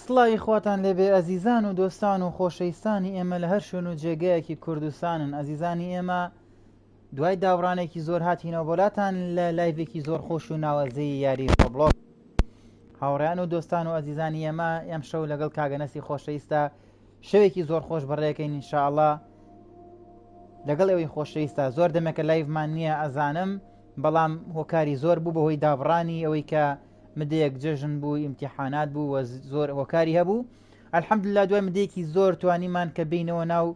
سڵاوی خواتان لێبێ ئەزیزان و دۆستان و خۆشەویستانی ئێمە لە هەر شوێن و جێگەیەکی کوردستانن. ئەزیزانی ئێمە دوای داوڕانێکی زۆر هاتینەوە بۆلاتان لە لایڤێکی زۆر خۆش و ناوەزەی یاری ڕۆبلۆکس. هاوڕێیان و دۆستان و ئەزیزانی ئێمە ئەم شەو لەگەڵ کاگەنەسی خۆشەویستە شەوێکی زۆر خۆش بەڕێەکەین ئینشاءڵڵا لەگەڵ ئێوەی خۆشەویستە. زۆر دەمێکە لایڤمان نییە ئەزانم، بەڵام هۆکاری زۆر بوو بەهۆی دابڕانی ئەوەی کە مدەیەک جەژن بوو، ئیمتیحانات بوو و زۆر هۆکاری هەبوو. ئەلحەمدوللا دوای مدەیەکی زۆر توانیمان کە بینەوە ناو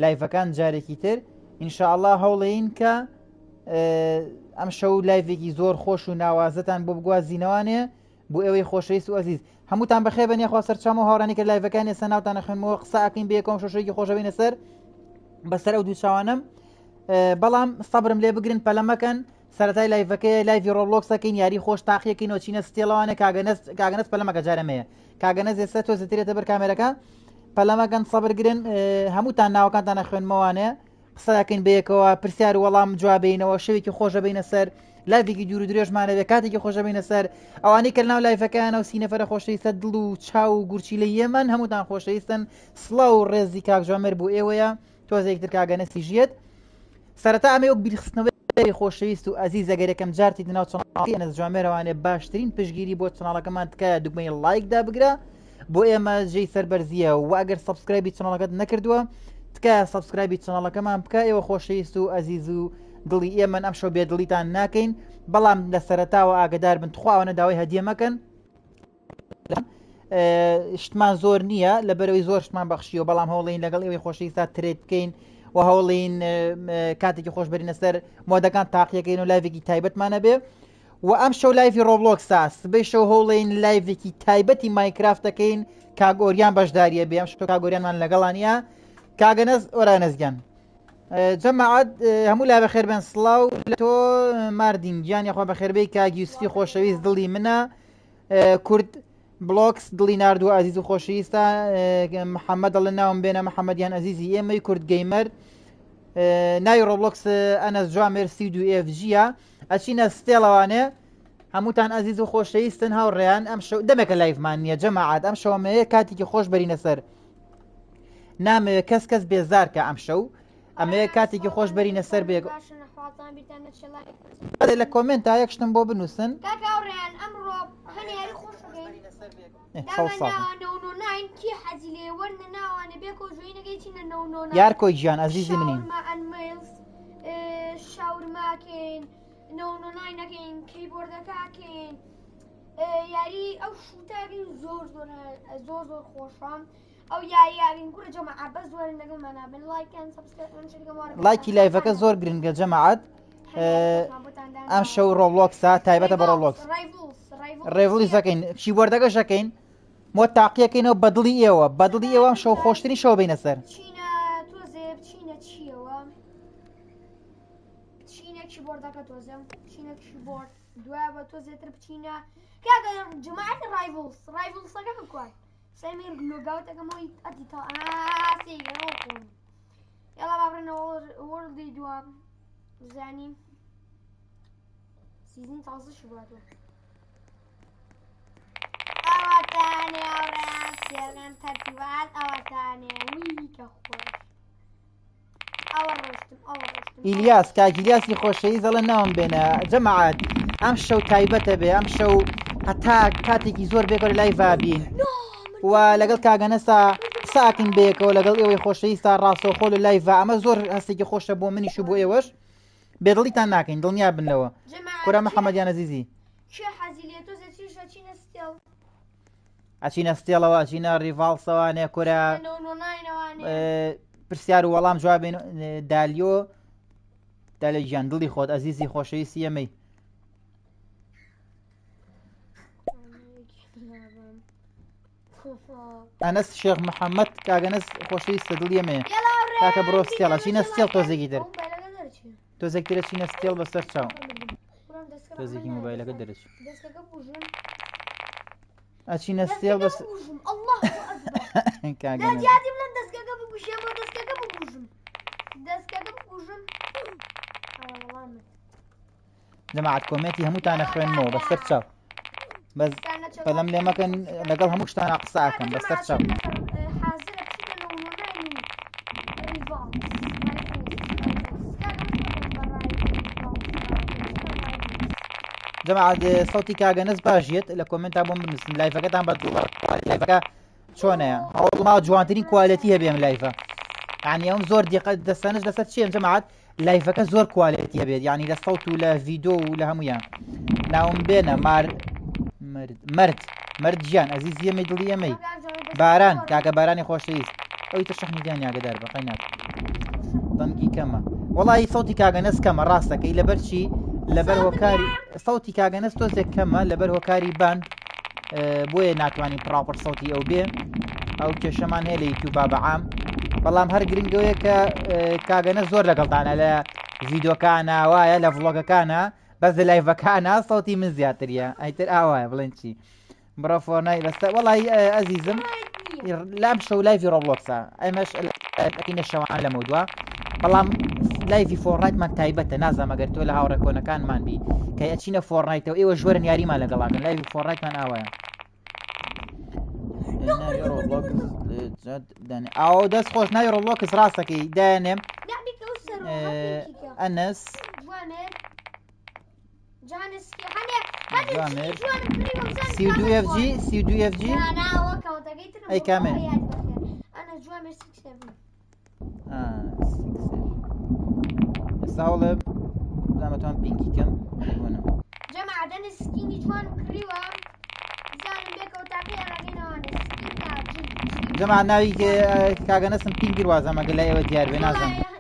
لایڤەکان جارێکی تر ئینشاءڵڵا هەوڵەین کە ئەم شەو لایڤێکی زۆر خۆش و ناوازەتان بۆ بگوازینەوانێ بۆ ئێوەی خۆشەویست و ئەزیز. هەمووتان بەخێر بن یاخوا سەرچاوم و هاوڕانی کە لایڤەکان ێستا ناوتانە خوێنمەوە قسە ئەکەین بە یەکەم شەشەیەکی خۆشە بینە سەر بەسەر ئەو دوو چاوانم، بەڵام سەبرم لێ بگرن پەلەمەکەن. سەرەتای لایڤەکەی لایڤی ڕۆبلۆکسەکەین، یاری خۆش تاقیەکەینەوە چینە ستێڵەوانە. کاگەنەس پەلەمەکە جارەمەیە، کاگەنەس ئێستا تۆ زیاترێتە بەر کامێرەکە پەلەمەکەن. سەبرگرن هەمووتان ناوەکانتانە خوێنمەوانێ قسەکەین بەیەکەوە، پرسیار و وەڵام جوابینەوە، شەوێکی خۆشە بینە سەر لایڤێکی دوور و درێژمانە بێ، کاتێکی خۆشە بینە سەر ئەوانەی کە ناو لایڤەکەیانە و سینەفەرە خۆشەویستە دڵ و چاو و گورچی لە یەمەن هەمووتان خۆشەویستن. سڵاو و ڕێزی کاک جوامێر بۆ ئێوەیە، تۆزێکتر کاگەنەسی ژێت. سەرەتا ئەمە وەک بیرخستنەوەی خۆشەویست و ئەزیز ئەگەر یەکەم جارتی ناو چەناڵی ئەنەس جوامێرەوانێ باشترین پشگیری بۆ چەناڵەکەمان تکایە دوگمەی لایکدا بگرە بۆ ئێمە جێی سەربەرزیە، و ئەگەر سەبسکرایبی چەناڵەکەت نەکردووە تکایە سەبسکرایبی چەناڵەکەمان بکە. ئێوە خۆشەویست و ئەزیز و دڵی ئێمەن، ئەم شەو بێدڵیتان ناکەین، بەڵام لە سەرەتاوە ئاگدار بن تخواوەنە داوای هەدیە مەکەن. شتمان زۆر نییە لەبەرەوەی زۆر شتمان بەخشیەوە، بەڵام هەوڵین لەگەڵ ئێوەی خۆشەویستە ترێت بکەین و هەوڵین کاتێکی خۆش بەرینە سەر مۆدەکان تاقیەکەین و لایڤێکی تایبەتمانە بێ. و ئەم شەو لایڤی ڕۆبلۆکسە، سبەی شەو هەوڵین لایڤێکی تایبەتی مایکرافتەکەین کاگۆریان بەشداریە بێ. ئەم شەو کاگۆریانمان لەگەڵانە. کاگەنەس ئۆرانەزگیان جەماعەت هەموو لا بەخێر بن. سڵاو لە تۆ ماردین گیان یاخوا بەخێربەی کاگیوسفی خۆشەویست دڵی منە. کورد بلۆکس دڵی نردووە ئازیز و خۆشەویستە. محەممەد دڵ ناوم بێنە محەممەدیان ئەزیزی ئێمەی کورد گەیمەر. ناوی ڕۆبلۆکس ئەنەس جوامێر C2FG-ە ئەچینە ستێڵەوانێ. هەمووتان ئەزیز و خۆشەویستن هاوڕێیان. ئەم شەو دەمێکە لایڤمان نییە جەماعەت، ئەم شەوەمەیە کاتێکی خۆش بەرینە سەر، نامەوێت کەس بێزار کە ئەم شەو ئەمەیە کاتێکی خۆش بەرینە سەر بێ. لە کۆمنتا یەک شتم بۆ بنووسن یار کۆی گیان ئەزیزی منین. شاورماکەین نەکەین کیبۆردەکەکەین یاری ئەو شوتاکەین زۆر زۆر زۆر خۆشم ئەو یاریین گورە جەماعە بە زۆرن لەگەڵمانە بن لایکەن سەبسکرایب لایکی لایڤەکە زۆر گرنگە جەماعەت. ئەم شەو ڕۆبلۆکسە تایبەتە بە ڕۆبلۆکس ڕێڤڵیزەکەین کیبۆردەکەشەکەین مۆ تاقیەکەینەوە بەدڵی ئێوە ئەم شەو خۆشترین شەو بینە سەر. کیبۆردەکە تۆزم چینە کیبۆرد دوای بە تۆ زێتر بچینە کاگە جماعەتی ڕایڤڵسەکە بکوای سەمیر لۆگاوتەکەمەوەی ئەدی تا ئاسیگەڕۆکم یاڵا بابڕێنەوە وەرڵدی دوام زانیم سیزنی تازە شواتۆ ئەوەتانێ ئەوڕێن سێڵێن تەرتیبات ئەوەتانێ وی کە خۆش ئیلیاس کاگیلیاسی خۆشەویست دەڵێن ناوم بێنە جەماعەت. ئەم شەو تایبەتە بێ، ئەم شەو هەتا کاتێکی زۆر بێکەوە لای ڤابین و لەگەڵ کاگەنەسا قساکەین بەیەکەوە لەگەڵ ئێوەی خۆشەویستە ڕاستەوخۆ لە لایڤ. ئەمە زۆر هەستێکی خۆشە بۆ منیش و بۆ ئێوەش، بێدڵیتان ناکەین دڵنیا بنەوە. کورە محەممەدیان ئەزیزی ئەچینە ستێڵەوە ئەچینە ڕیڤالسەوانێ کورە پرسیار و وەڵام جوابین. دالیۆ گیان دڵی خۆت ئەزیزی خۆشەویستی ئەمەی. ئەنەس شێخ محەممەد کاگەنەس خۆشەویستە دڵی ئەمەیە کاکە بڕۆ ستێڵە چینە ستێڵ تۆزێکی تر تۆزێکترە چینە ستێڵ بەسەر چاو تۆزێکی مۆبایلەکە دەرەچ ئەچینە ستێڵ بەس جەماعەت کۆمێنتی هەمووتانە خوێنمەوە بەسەر چاو بەس بەڵام لێمەکەن لەگەڵ هەموو شتانە قساکەم بەسەر چاو جەماعەت سەوتی کاگەنەس باشیت لە کۆمنتا بۆم بنووسن لایڤەکەتان بە لایڤەکە چۆنەیە هەوڵما جوانترین کوالەتی هەبێم لایڤە یعنی ئەوم زۆر دیقەت دەستانش لەسەر چێم جەماعەت لایڤەکە زۆر کوالەتی هەبێت یعنی لە سەوت و لە ڤیدۆ و لە هەمویان ناوم بێنە مرد ژیان ئەزیز ئێمەی دڵی ئێمەی باران کاکە بارانی خۆشەویست ئەوی تر شەحنیدان یاگەدار بە قەینات دەنگی کەمە وەڵی سەوتی کاگەنەس کەمە ڕاستەکەی لەبەر چی لەبەر هۆکاری سەوتی کاگەنەس تۆزێک کەمە لەبەر هۆکاری باند بۆیە ناتوانین پراپڕ سەوتی ئەو بێ ئەو کێشەمان هەیە لە یوتیوبا بەعام بەڵام هەر گرنگەوەیە کە کاگەنە زۆر لەگەڵدانە لە ڤیدۆکانە وایە لە ڤڵۆگەکانە بەس لە لایڤەکانە سەوتی من زیاتریە ئەیتر ئاوایە بڵێن چی بڕە فۆنای بەستە وەڵی ئەزیزم لام شەو لایڤی ڕۆبلۆکسە ئەمەش ئەکەینە شەوان لەمە دووە بەڵام لایڤی فۆڕنایتمان تایبەتە نازانم ئەگەر تۆ لە هاوڕێ کۆنەکانمان بی کە ئەچینە فۆڕنایتەوە ئێوە ژوەرن یاریمان لەگەڵاکەن لایڤی فۆڕنایتمان ئاوایە ئاو دەست خۆش ناوی ڕۆبلۆکس ڕاستەکەی دایانێم ئەنەس سی2FG ئەی کامێ ئێستا هەوڵێ زامەتوان پینکی کەم بوونم جەماعەت سکینی جوان کڕیوە زانم بێکەوە جەماعەت ناوی کاگەنەسم پینگیر وازە مەگەر لای ئێوە دیار بێ نازانم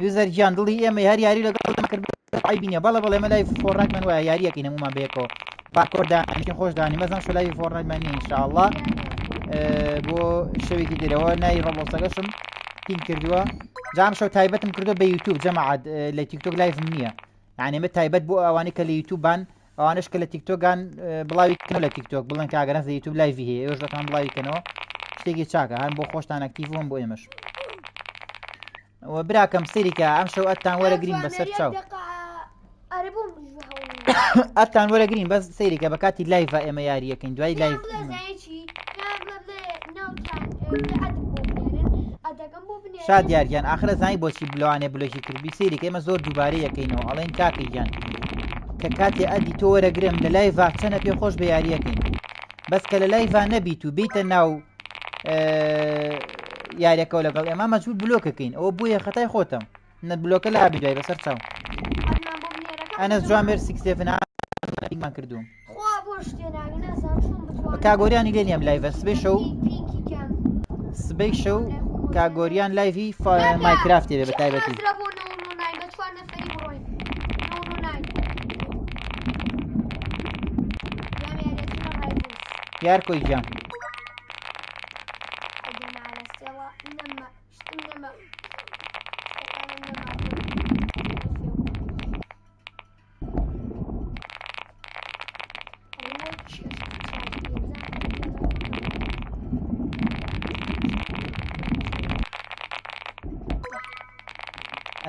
یوزەر گیان دڵی ئێمە هەر یاری لەگەڵ کرد بینە بەڵە بەڵێ ئێمە لای فۆڕنایتمان وایە یاریەکەی هەمومان بێکەوە باکۆردانی خۆشدانی مەزان شو لای فۆڕنایتمان نییە ئینشاءڵڵا بۆ شەوێکی دێرەوە ناوی ڕۆبلۆکسەکەشم پین کردووە جام شەو تایبەتم کردو بە یوتیوب جەماعەت لە تیکتۆک لایڤم نییە یعنی ئێمە تایبەت بۆ ئەوانەی کە لە یوتیوبان ئەوانش کە لە تیکتۆکان بڵاوی کردنەوە لە تیکتۆک بڵێن کاگەنەس لە یوتیوب لایڤی هەیە ئێوەش دەتوان بڵاویکەنەوە شتێکی چاکە هەم بۆ خۆشتان ئەکتیڤ بۆ ئێمەش براکەم سەیریکە ئەم شەو ئەتان وەرەگرین بەسەر چاو ئەتان وەرەگرین بەس سەیریکە بە کاتی لایڤە ئێمە یاریەکەین دوای لایڤ شاد دیارگیان ئاخرە زانی بۆچی بلوانێ بلۆکی کردبی سەیریکە ئێمە زۆر دووبارەی یەکەینەوە ئەڵێن کاکەی گیان کە کاتێ ئەدی تۆ وەرەگرم لە لایڤا چەنە پێ خۆش بە یاریەکەین بەس کە لە لایڤا نەبیت و بیتە ناو یاریەکەەوە لەگەڵ ئێمە مەجبور بلۆکەکەین ئەوە بووە خەتای خۆتم نە بلۆکە لە ئابی دوای بەسەر چاو ئەنەس جوان مێر سیکسێفمان کردووم کاگۆریانی لێ نیەم لایڤە سبەی شەو کاگۆریان لایڤی مایکرافتی بێ بە تایبەتی یار کۆی گیان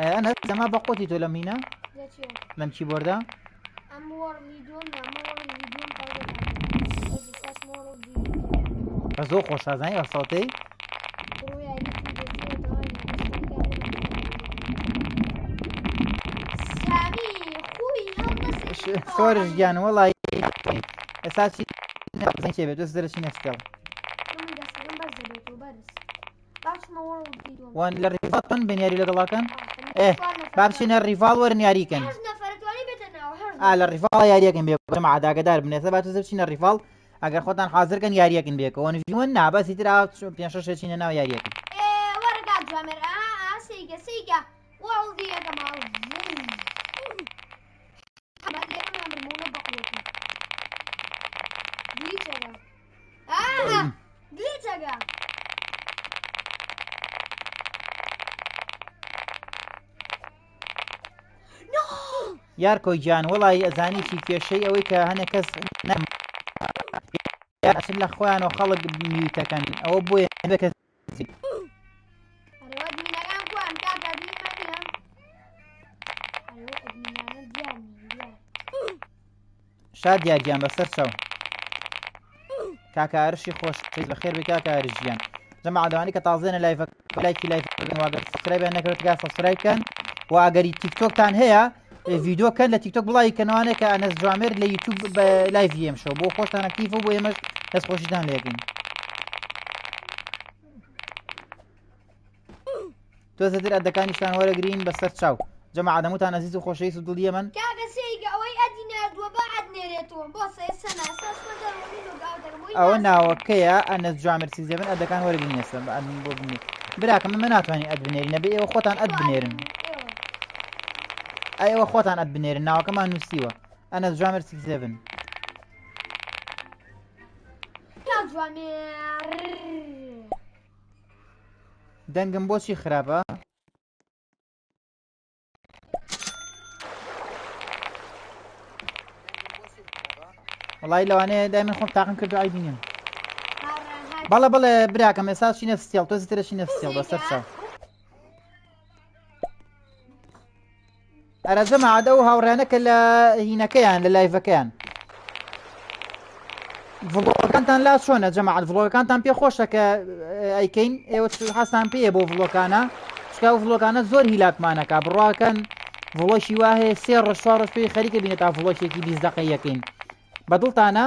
ئەنەس دەما بە قوتی تۆ لەم هینە لەم کیبۆردا بە زۆر خۆشازانی بە سەوتەی سۆرش گیان وەڵی ئێستا چی چێ بێت دەست دەرەچی نەستێڵ وان لە ڕیڤاتن بێنیاری لەگەڵاکەن با بچینە ڕیڤاڵ وەرن یاریکەن لە ڕیڤاڵ یاریەکەن بێ ئاداگەدار بنێسە با تۆ بچینە ڕیڤاڵ ئەگەر خۆتان حازرکەن یاریەکەن بێکەوە نڤیوەن نابەسی تر پێ شەشێکینە ناو یاریەکەن یار کۆیگیان وەڵی ئەزانی چی کێشەی ئەوەی کە هەنێک کەس ئەچن لە خۆیانەوە خەڵک میوتەکەن ئەوە بۆیە شاد یاریان بەسەر چاو کاکە ئارشی خۆش بەخێر بێ کاکە ئارژیان جەماعە ئەوانەی کە تازێنە لایڤەکە لایڤ واگەر سبسکرایب نەکردگا سبسکرایب کەن و ئەگەری تیکتۆکتان هەیە ڤیدیۆکەن لە تیکتۆک بڵاوی کەنەوانێک کە ئەنەس جوامێر لە یوتیوب بە لایڤی ئەمشەوە بۆ خۆشتان ئەکتیڤ و بۆ ئێمەش دەستخۆشیتان لێ یەکەین تۆزەتر ئەدەکانیشتان وەرەگرین بەسەر چاو جەماعە دەموتان ئەزیز و خۆشەویست و دڵی من کاکە سەیگە ئەوەی ئەدی نردووە با ئەدنێرێتەوە بۆ سەنا ئەوە ناوەکەیە ئەنەس جوامێر سیزێبن ئەدەکان وەرەگرین ئێستا بە ئەدن بۆ بنێ براکەم من ناتوانین ئەد بنێرین نەبێ ئێوە خۆتان ئەد بنێرن ئەوە خۆتان ئەد بنێرن ناوەکەمان نووسیوە ئەنەس جوامێر سیزێبن دەنگم بۆچی خراپە وڵی لەوانەیە دای من خۆم تاقم کردو ئای بینیم بەڵێ بەڵێ براکەم ئێستا چینە ستێڵ تۆ زیاترە چینە ستێڵ بەسەر چاو ئەرە جەماعە ئەو هاوڕێنەکە لە هینەکەیان لە لایڤەکەیان ڤڵۆگەکانتان لا چۆنە جەماعەت ڤڵۆگەکانتان پێ خۆشە کە ئەیکەین ئێوە حەستان پێیە بۆ ڤڵۆکانە چکە ئەو ڤڵۆکانە زۆر هیلاکمانەکە بڕواکەن ڤڵۆشی وا هەیە 3 ڕۆژ 4 ڕۆژ پێی خەریکە بینێت تا ڤڵۆشێکی 20 دقەی یەکەین بەدڵتانە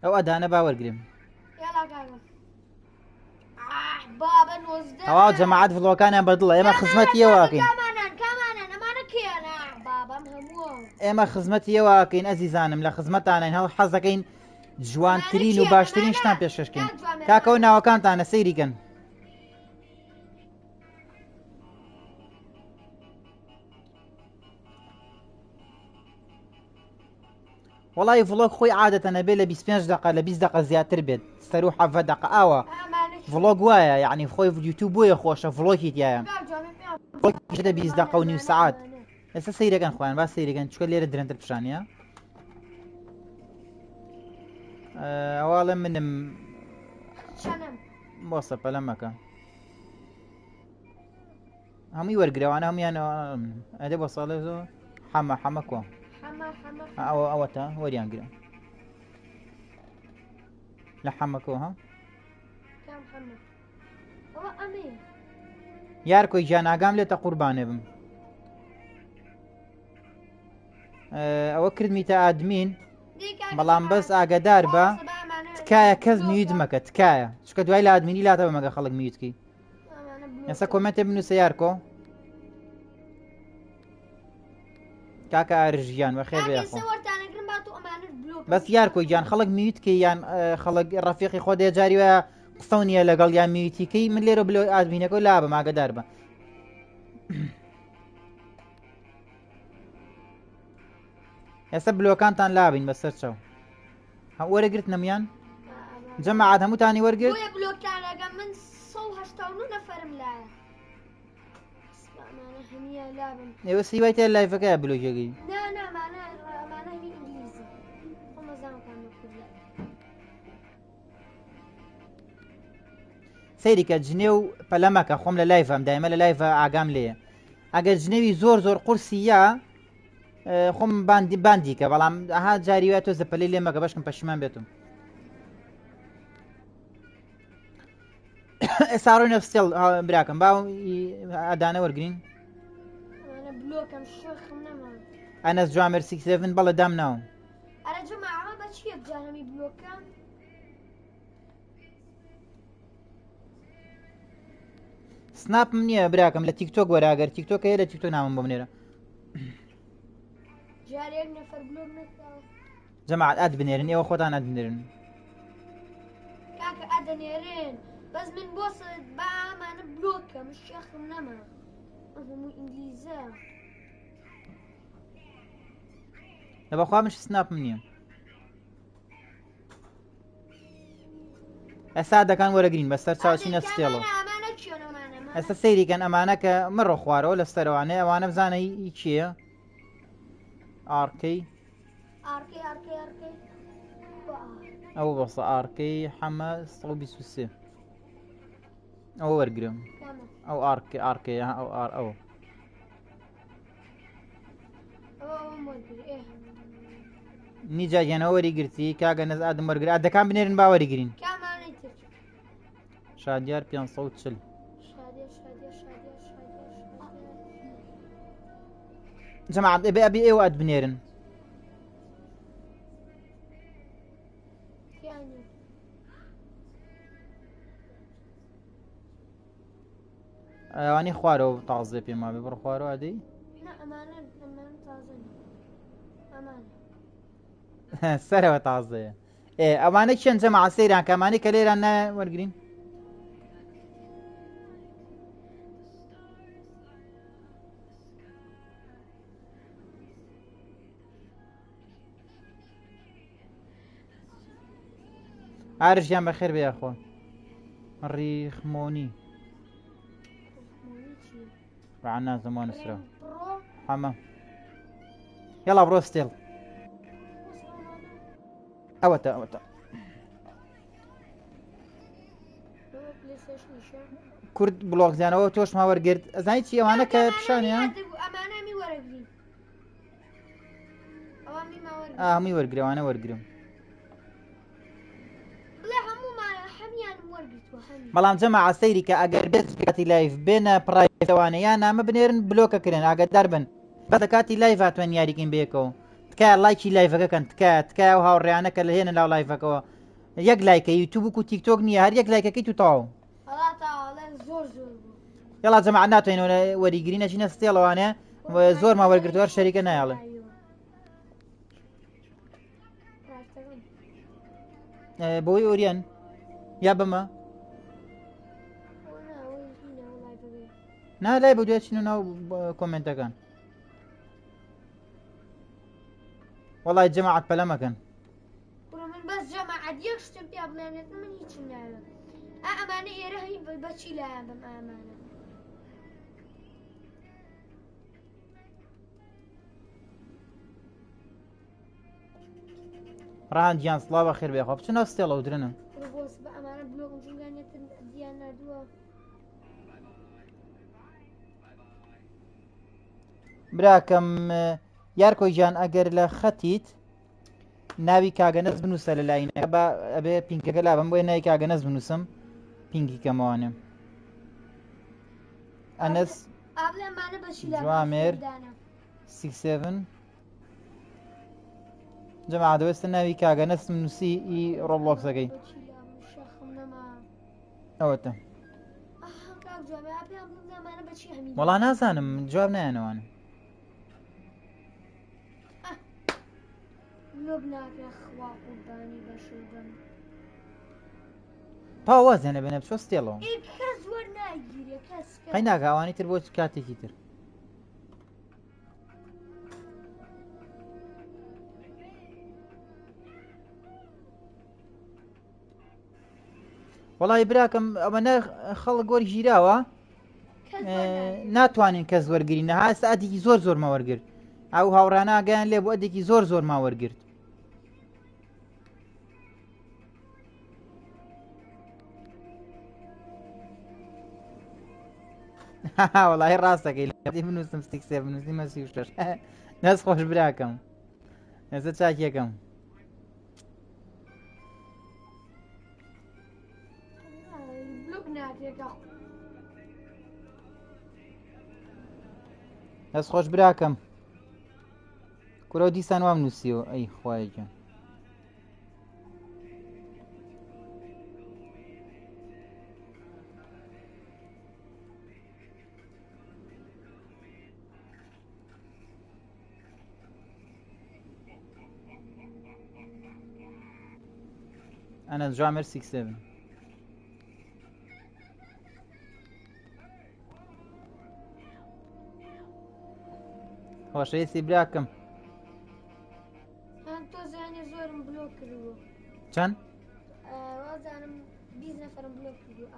ئەو ئەدانە باوەرگرم ئەوا جەماعەت ڤڵۆکانیان بەدڵە ئێمە خزمەتیەوەکەین ئێمە خزمەتیەوەکەین ئەزیزانم لە خزمەتانین هەڵ حەز دەکەین جوانترین و باشترین شتان پێشکەشکەین کاکەەوە ناوەکانتانە سەیریکەن وڵی ڤڵۆگ خۆی عادەتە نەبێت لە 25 دقە لە 20 دقە زیاتر بێت سەر و 7 دقە ئاوە ڤڵۆگ وایە یعنی خۆی یوتیوب بۆیە خۆشە ڤڵۆگی تایە 20 دقە و نیم سعات ئێستا سەیرەکەن خۆیان با سەیرەکەن چکە لێرە درێنتر پیشانە ئەواڵێ منم بۆ سەپەلە مەکە هەمووی وەرگرەوانە هەمویان ئەدە بۆ ساڵێ زۆر حەمەکۆ ئەوەتە وەریانگرە لە حەمەکەەوە ها یارکۆی گیان ئاگام لێتە قوربانێ بم ئەوە کردمیتە ئادمین بەڵام بەس ئاگدار بە تکایە کەس میوت مەکە تکایە چکە دوای لە ئادمینی لاتەوە مەگە خەڵک میوتکی ئێستا کۆمنتێ بنووسە یارکۆ کاکە ئارژیان بەخێر بێخۆ بەس یارکۆی گیان خەڵک میوتکە یان خەڵک ڕەفیقی خۆ دێ جاری وایە قسە نییە لەگەڵ یان میوتیکەی من لێرە بلۆ ئادمینەکە لا بە ماگەدار بە ئێستا بلۆکانتان لابین بەسەر چاو وەرەگرت نەمیان جەماعەت هەمووتانی وەرگرت ئێوە سیوای تێ لایڤەکەیە بلۆگێگەی سەیریکە جنێ و پەلەمەکە خۆم لە لایڤم دایمە لە لایڤە ئاگام لێیە ئەگەر جنێوی زۆر قورسی یا خۆم باندیکە بەڵام ئەها جاری وای تۆ زەپەلەی لێ مەکە بەشکم پەشیمان بێتم ئێستا ڕۆی نەفستێڵ براکەم با ئەدانە وەرگرین ئەنەس جوامێر 67 بەڵێ دام ناوم سناپم نییە براکەم لە تیکتۆک وەراگەر تیکتۆکە هەیە لە تیکتۆک نامم بۆ منێرە جەماعەت ئەد بنێرن ئێوە خۆتان ئەد بنێرن بەس من بۆ با ئامانە بلۆکەم شێخم نەما هەموو ئینگلیزە لە بەخوا منش سناپم نییە ئێستا دەکان وەرەگرین بەسەر چاوچینە ستێڵەوە ئێستا سەیریکەن ئەمانە کە مڕۆ خوارەوە لە سەرەوانێ ئەوانە بزانە چییە ئارکەی ئارکەی ئەو بەسە ئارکەی حەمە 123 ئەو وەرگرم ئەو ئارکەیە ئەو نیجاگیانەوە وەریگرتی کاگە نەز ئادەم وەرگر ئادەکان بنێرن با وەریگرین شادیار 540 جەماعەت ئەبێ ئێوە ئەد بنێرن ئەوانی خوارەوە تازێ پێما بێ بڕ خوارەوە ئەدەی سەرەوە تازەیە ئەوانە چێن جەماعەت سەیران کە ئەمانەی کە لێران ناوەرگرین ئارژیان بەخێر بێ یاخوا ڕیخمۆنی ڕعنا زەمان سرە حەمە یەڵا بڕۆ ستێڵ ئەوەتە کورد بڵۆگزیانەوە تۆشما وەرگرت ئەزانی چی ئەوانە کە پیشانیە هەمووی وەرگرەوانە وەرگرم بەڵام جەماعەت سەیری کە ئەگەر بێت کاتی لایف بێنە پڕایڤەتەوانەیان نامە بنێرن بلۆکەکردن ئاگادار بن بەدە کاتی لایڤ هاتوێن یاریکەین بێکەوە تکایە لایکی لایڤەکەکەن تکایە و هاوڕێیانە کە لە هێنە لاو لایڤەکەەوە یەک لایکە یوتیوب و تیکتۆک نییە هەر یەک لایکەکەی تو تاو یەڵا جەماعەت ناتوانینەوە وەریگرینە چینە ستێڵەوانێ زۆرمان وەرگرتووە شەریکە نایاڵێ بۆی ئۆریان یا بەمە نالای بە دوێ چین و ناو کۆمنتەکان وەڵای جەماعەت پەلە مەکەن من بەس جەماعەت یەک شتم پێ بڵێنێت من هیچم ناوێ ئەمانە ئێرە هی بەچی لایەن بم ئامانە ڕان گیان سڵاو بەخێر بێخوا بچنە ستێڵە و درنە بە ئەمانە بلۆگم جوگانێت دییان نردووە براکەم یارکۆی گیان ئەگەر لە خەتیت ناوی کاگەنەز بنووسە لە لاینەکە بە ئەبێ پینکەکە لا بم بۆیە ناوی کاگەنەز بنووسم پینکی کەمەوانێ ئەنەس جوامێر 67 جەماعەت دەوێستە ناوی کاگەنەز بنووسی ئی ڕۆبلۆکسەکەی ئەوەتە وەڵا نازانم جواب نایەنەوانە پاو وازێنە بێنە بچۆ ستێڵەوە قەی ناکە ئەوانی تر بۆ کاتێکی تر وەڵی براکەم ئەمەنە خەڵک گۆری ژیراوە ناتوانین کەس وەرگری نەها سعاتێکی زۆر ماوەرگرت ئەو هاوڕانە ئاگیان لێ بۆ ئەدێکی زۆر ماوەرگرت وەڵی ڕاستەکەی لێ بنووسم ستیکسێ بنووسی مەسی شش دەست خۆش براکەم ئێستا چاکیەکەم دەست خۆش براکەم کورە دیسان وام نووسیەوە ئەی خوایەکە ئەنە جوامێر 67 خۆشەویستی براکەم تۆزانێ زۆرم بلۆک کردووە چەند؟ وازانم 20 نەفەرم بلۆک کردووە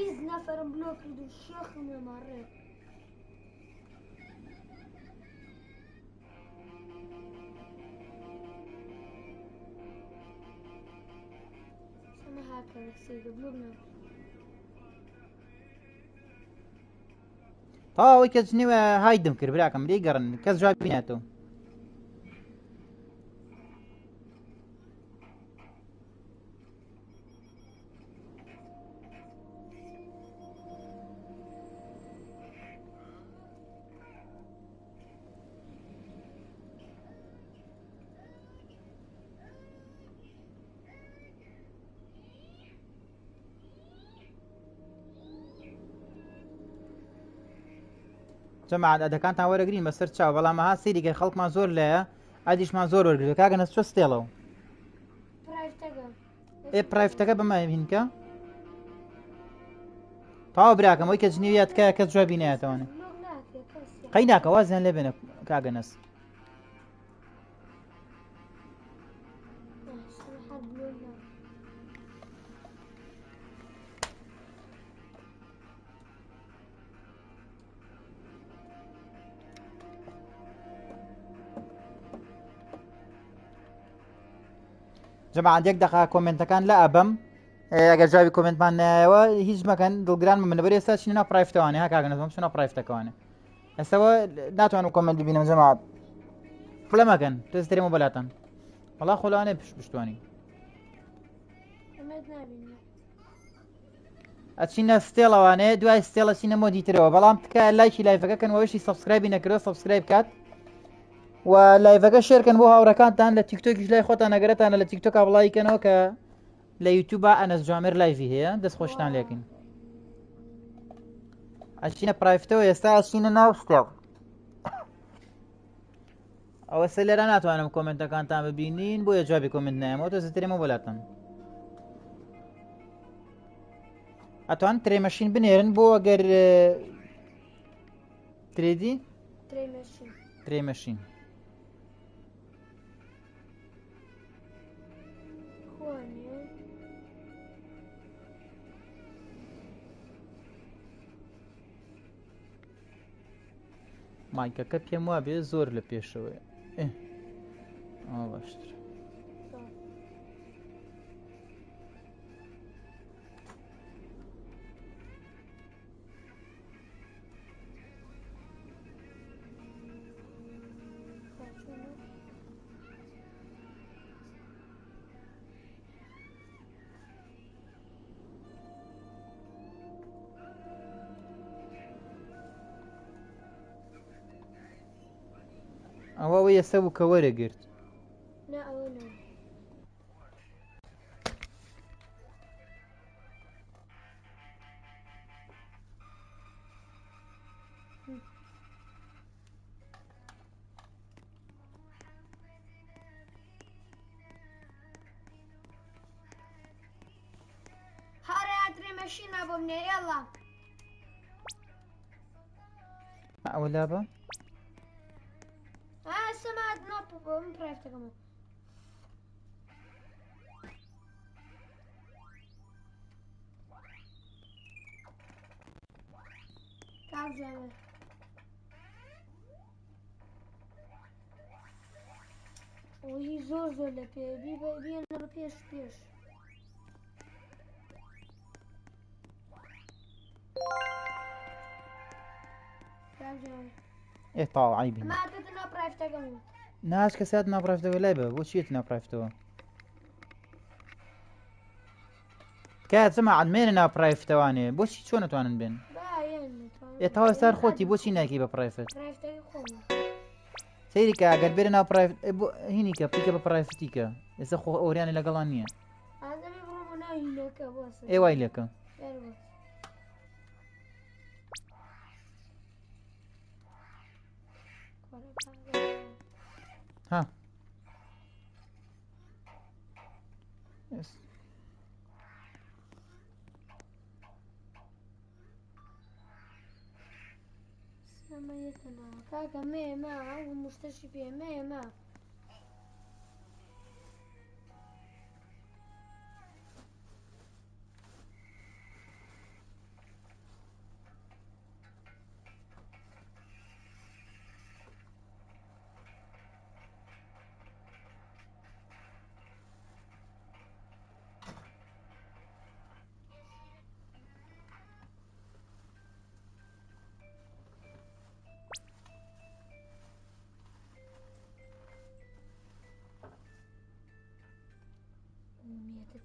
20 نفرم بلوك كردو الشيخ مريت سما هاكر كسيدو بلوك تەواوی کەس نیوە هایدم کرد براکەم لێی گەڕن کەس جواب بینێتەوە. جەماعەت ئەدەکانتان وەرەگرین بەسەر چاو بەڵام ئەها سەیریکە خەڵکمان زۆر لایە ئادیشمان زۆر وەرگرتووە کاگەنەس چۆ ستێڵەوە پرایڤەتەکە بەمە هینکە تەواو براکەم ئەوی کە جنێویات تکایە کەس جوابی نایەتەوەنێ قەی ناکە وازیان لێ بێنە کاگەنەس جەماعەت یەک دەقا کۆمنتەکان لە ئەبەم ئەگەر جوابی کۆمنتمان نایەوە هیچ مەکەن دڵگران بمە لەبەر ئێستا چینە ناو پرایڤەتەوانێ ها کاگەنەس بەم چونە پرایڤەتەکەوانێ ئێستاەوە ناتوانم کۆمنت ببینم جەماعەت فلە مەکەن دەستێرێمە بەلاتان وەڵا خۆلانێ پشتوانی ئەچینە ستێڵەوانێ دوای ستێڵە چینە مۆدیترەوە بەڵام تکایە لایکی لایڤەکە کەن وەوەشی سەبسکرایبی نەکردوە سەبسکرایب کات و لایڤەکە شێرکەن بۆ هاوڕەکانتان لە تیکتۆکیش لای خۆتان ئەگەرەتانە لە تیکتۆکا بڵاویکەنەوە کە لە یوتیوبە ئەنەس جوامێر لایڤی هەیە دەست خۆشتان لێکن ئەچینە پرایڤەتەوە ئێستا ئەچینە ناو ستێڵ ئەوە سە لێرە ناتوانم کۆمنتەکانتان ببینین بۆیە جوابی کۆمنت نایەمەوە دەزترێمە بۆلاتان ئەتوان ترێمەشین بنێرن بۆ ئەگەر ترێدی ترێمەشین مایکەکە پێم وا بێ زۆر لە پێشەوەی ئەوە باشتر ئەوە ئێستا بوو کە وەرەگرت ماشين ابو منير يلا ولا با سمعت نوب من برايفتكم تعال جامل وهي زور زور لبي بي انا بيش تاو عیبی ما أعتقد إنه برايفتكم ناش کەسات ناپرافتەوە لای بە بۆ چیت ناپرافتەوە کات سەما عەدمێنە ناپرایفتەوانێ بۆچی چۆن نەتوانن بێن ئێتا ئێستار خۆتی بۆچی ناکی بە پرایفت سەیریکە ئەگەر بێرە ناو پرایفت هینیکە پیکە بە پرایفتیکە ئێستا خۆ ئەوریانی لەگەڵان نییە ئێ وای لێکە ها yes. سميتنا كاكا مية ما ومستشفى مية ما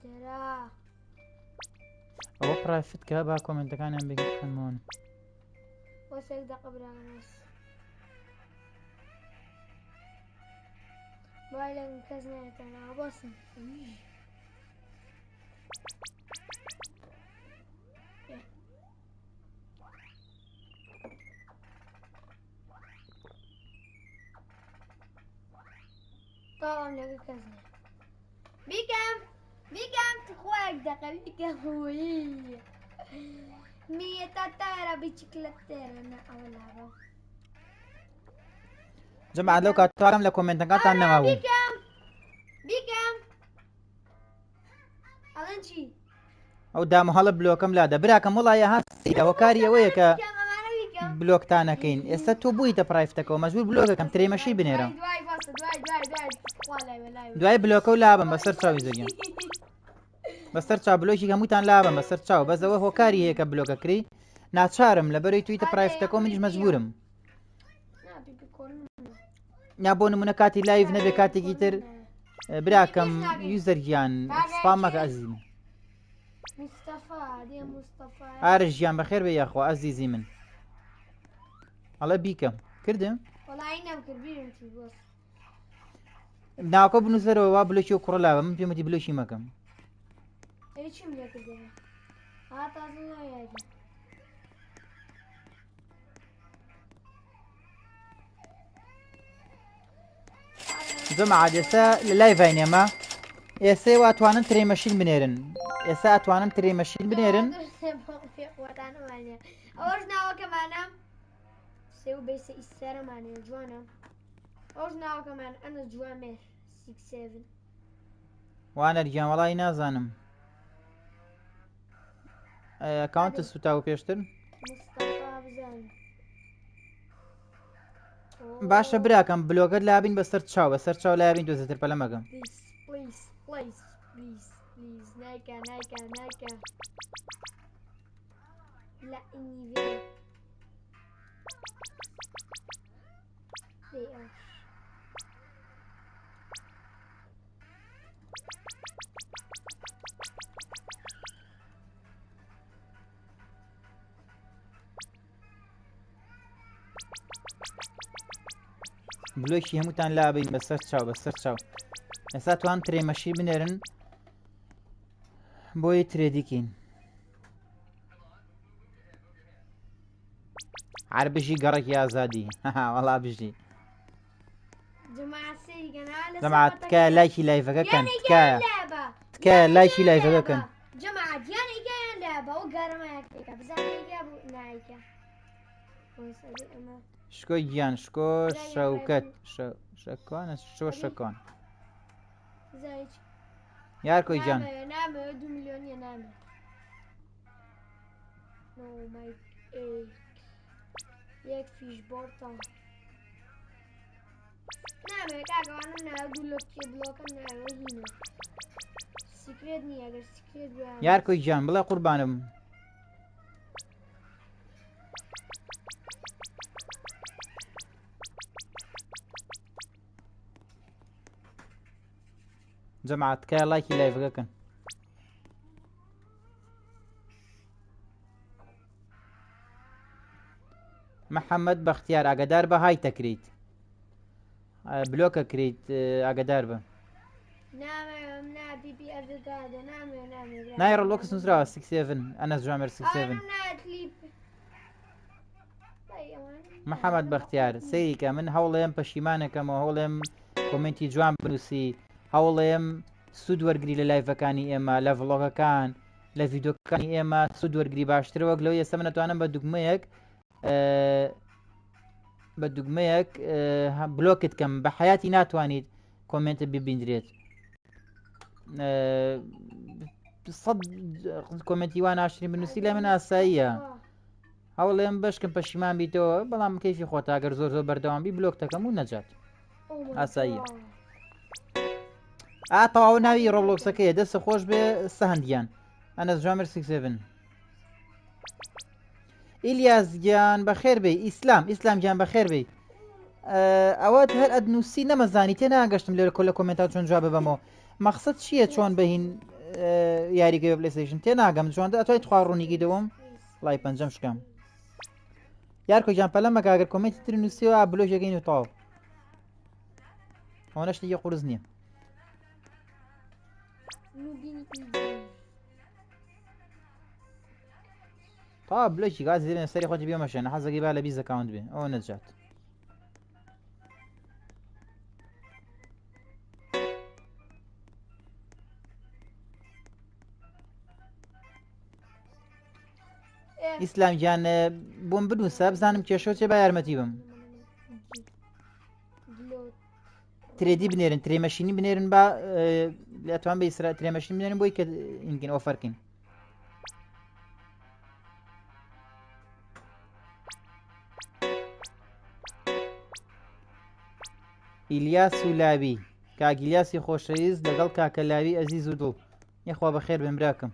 تێرا ئەوە پرایفت کە با کۆمنتەکانیان بگیت خەنمەوە بۆ سێک دەقە براوەنەس وای لە کەس نایەتەنەوە بۆسم تاوام لەگە کەس نێ بیکەم تخواک دەقە بیکەم میێتە تارە بیچکلەتێرە نە ئەوە لابە جەماعەت لەو کاتوارم لە کۆمنتەکانتان نەمابوو بیکەم ئەڵەن چی ئەو دام و هەڵە بلۆکەم لادە براکەم وڵایە هەستی ئەوە کاری ئەوەیە کە بلۆکتانەکەین ئێستا تۆ بوویتە پرایفتەکەەوە مەجبور بلۆکەکەم ترێمەشی بنێرە دوای بلۆکە و لابم بەسەر چاوی زەریان بەسەر چاو بلۆکی هەمووتان لابم بەسەر چاو بەزەوە هۆکاری هەیە کە بلۆکەکری ناچارم لەبەرەوەی تویتە پرایفتەکە منیش مەجبورم یا بۆ نمونە کاتی لایڤ نەبێ کاتێکی تر براکەم یوزەرگیان سپام مەکە ئەزیزم ئارە ژیان بەخێر بێ یاخوا ئەزیزی من ئەڵە بیکەم کردم ناوکە بنووسەرەوە وا بلۆکی و کوڕە لاوە من پێمەتی بلۆکی مەکەم جەماعەت ئێستا لە لایڤین ئێمە ئێستا واتوانن ترێمەشین بنێرن ئێستا ئەتوانن ترێمەشین بنێرن ئەوەش ناوەکەمانە سێ و بێسە ئیسەرەمانێ جوانە ئەوش ناوەکەمان ئەنە جوامێر 67 وانەرگیان وەڵی نازانم ئەکاونتە سوتاوە پێشتر باشە براکەم بلۆگەت لابین بەسەر چاو بەسەر چاو لابین دۆزەتر پەلە مەگەم نایکە لا ئینی بلۆکی هەمووتان لابین بەسەر چاو بەسەر چاو ئێستا توان ترێمەشی بنێرن بۆی ترێدیکەین عەر بژی گەڕێکی ئازادی وەڵا بژی جەماعەت تکایە لایکی لایڤەکەکەن تکایە لایکی لایڤەکەکەن جەماعەت یانێکیان لە بەو گەرمایەکێکە بزانێکیا بوو نایکە شکۆی گیان شکۆ شەوکەت شەکوانە شۆ شەکۆن یارکۆی گیان نامێ 2 میلیۆنیە نامێ یەک فیش بۆرتە نامێ کاکەوانم ناوە دوو لۆکی بلۆکەم ناوە هینە سیکرێت نییە ئەگەر سیکرێت یارکۆی گیان بڵێ قوربانم جەماعەت تکایە لایکی لایڤەکەکەن محەممەد بەختیار ئاگدار بە های تەکریت بلۆکە کریت ئاگدار بە نایڕە لۆکس نووسراوە 67 ئەنەس جوامێر 67 محەممەد بەختیار سەیریکە من هەوڵێم پەشیمانەکەمەوە هەوڵێم کۆمنتی جوان بنووسی هەوڵێم سوود وەرگری لە لایڤەکانی ئێمە لە ڤڵۆگەکان لە ڤیدۆکانی ئێمە سوود وەرگری باشتر وەک لەوەی ئێستا من نەتوانم بە دوگمەیەک بلۆکت کەم بە حیاتی ناتوانیت کۆمنتە ببیندرێت سەد کۆمنتی وان ئاشری بنووسی لە من ئاساییە هەوڵێم بەشکم پەشیمان بیتەوە بەڵام کەیفی خۆت ئەگەر زۆر زۆر بەردەوام بی بلۆک دەکەم و نەجات ئاساییە تەواو ناوی ڕۆبلۆکسەکەیە دەستە خۆش بێ سەهەندیان ئەنەس جوامێر 67 ئیلیاس گیان بەخێر بێ ئیسلام گیان بەخێر بێ ئەوەت هەر ئەدنووسی نەمەزانی تێ ناگەشتم لێرە کۆلە کۆمنتا چۆن جواب ببەمەوە مەقسەد چییە چۆن بەهین یاریگەی پلیستیشن تێ ناگەم جواندا ئەتوای تخوا ڕوونیگی دەوەم لای پەنجەم شکام یارکۆ جان پەلەمە کاگەر کۆمنتی تر نووسیەوە بلۆژەکەین و تەواو ئەوە شتێکی قورس نییە تا بلۆکی گاز دێنە سەری خۆتی بێمەشێنە حەزەکەی با لە 20 ئەکاونت بێ ئەوە نەجات ئیسلام گیان بۆم بنووسە بزانم کێشە چێ با یارمەتی بم ترێدی بنێرن ترێمەشینی بنێرن با لەتوان بە ئیسرا ترێمەشین بنێرن بۆی کە ئینگن ئۆفەرکەین ئیلیاس و لاوی کاگیلیاسی خۆشەویست لەگەڵ کاکە لاوی ئەزیز و دڵ یەخوا بەخێر بن براکەم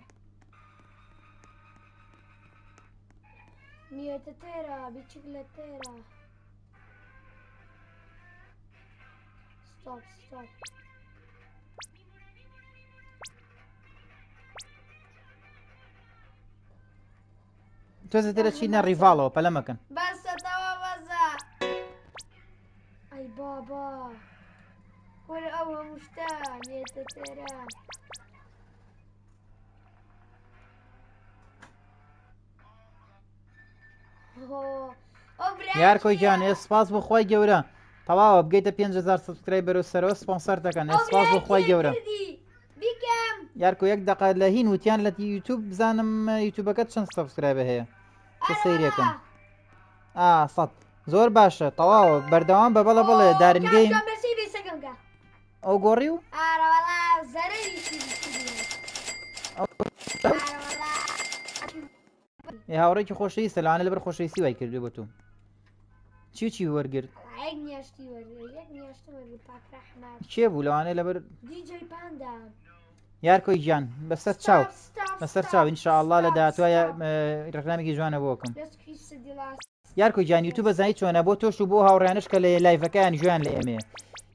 نیەتە تێرە بیچک لە تێرە ستۆپ ستۆپ تۆزە تێرە چینە ڕیڤاڵەوە پەلەمەکەن بەسەتەوە بەزە ئەی بابا وەرە ئەو هەموو شتە نیەتە تێرە یارکۆی گیان سپاس بۆ خۆی گەورە تەواوە بگەیتە 5,000 سبسکرایبەر و سەرەوە سپۆنسەر دەکەن سپاس بۆ خۆی گەورە یارکۆ یەک دقە لە هین وتیان لە یوتیوب بزانم یوتیوبەکەت چەند سبسکرایبە هەیە کە سەیرێکم سەد زۆر باشە تەواوە بەردەوام بە بەڵە بڵێ دارنگەی ئەو گۆڕی و هاوڕێکی خۆشەویستە لەوانە لەبەر خۆشەویستی وای کردوێ بۆ تۆ چی وەرگرت کێ بوو لەوانەیە لەبەر یارکۆی گیان بەسەر چاو بەسەر چاو ئینشاءالله لە داهاتوایە ڕێکلامێکی جوانە بۆکەم یارکۆی گیان یوتیوب بەزانی چۆنە بۆ تۆش و بۆ هاوڕێنش کە لە لایڤەکەیان ژیان لە ئێمێ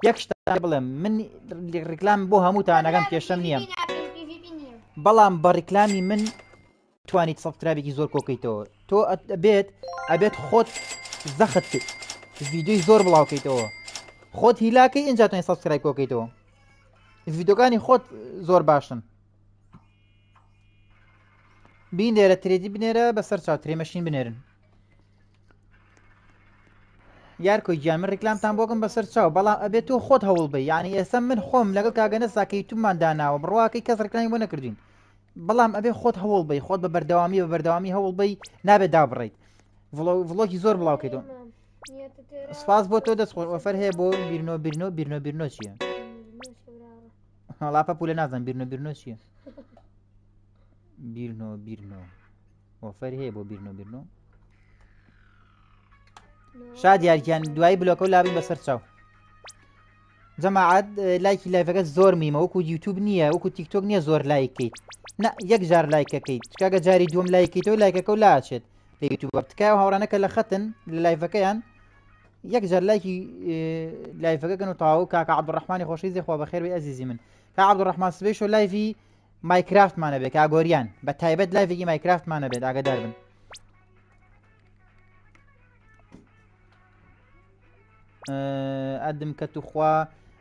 یەک شتا بڵێم من ڕێکلام بۆ هەمووتانەکەم کێشەم نییە بەڵام بە ڕێکلامی من توانیت سەبسکرایبێکی زۆر کۆکەیتەوە تۆ ئەبێت خۆت زەخت کرد ڤیدیۆی زۆر بڵاوکەیتەوە خۆت هیلاکەی ئینجا توانیت سەبسکرایب کۆکەیتەوە ڤیدیۆکانی خۆت زۆر باشن بینێرە ترێدی بنێرە بەسەر چاو ترێمەشین بنێرن یارکۆی گیان من ڕێکلامتان بۆکەم بەسەر چاو بەڵام ئەبێت تۆ خۆت هەوڵ بی یعنی ئێستا من خۆم لەگەڵ کاگەنەسا کە یوتیوبمان داناوە بڕواکەی کەس ڕێکلامی بۆ نەکردوین بەڵام ئەبێ خۆت هەوڵ بی خۆت بە بەردەوامی هەوڵ بی نابێت دابڕیت ڤڵۆگی زۆر بڵاوکەیتەوە سپاس بۆ تۆ دەستخۆش ئۆفەر هەیە بۆ بیرنۆ چییە لاپە پولە نازان بیرنۆ چییە بیرنۆ ئۆفەر هەیە بۆ بیرنۆ شاد یارکیان دوایی بلۆکە و لابین بەسەر چاو جەماعەت لایکی لایڤەکە زۆر میمە وەکو یوتیوب نییە وەکو تیکتۆک نییە زۆر لایکەیت نە یەک جار لایکەکەیت چکاگە جاری دووەم لایکەیتەوە لایکەکە و لاچێت لە یوتیوب تکایە هاوڕانەکە لە خەتن لە لایڤەکەیان یەک جار لایکی لایڤەکەکەن و تەواو کاکە عەبدوڕەحمانی خۆشەویست خوا بەخێر بێ ئەزیزی من کاکە عەبدوڕەحمان سبەیش و لایڤی مایکرافتمانە بێت کاگۆریان بە تایبەت لایڤێکی مایکرافتمانە بێت ئاگادار بن ئەدم کە توخوا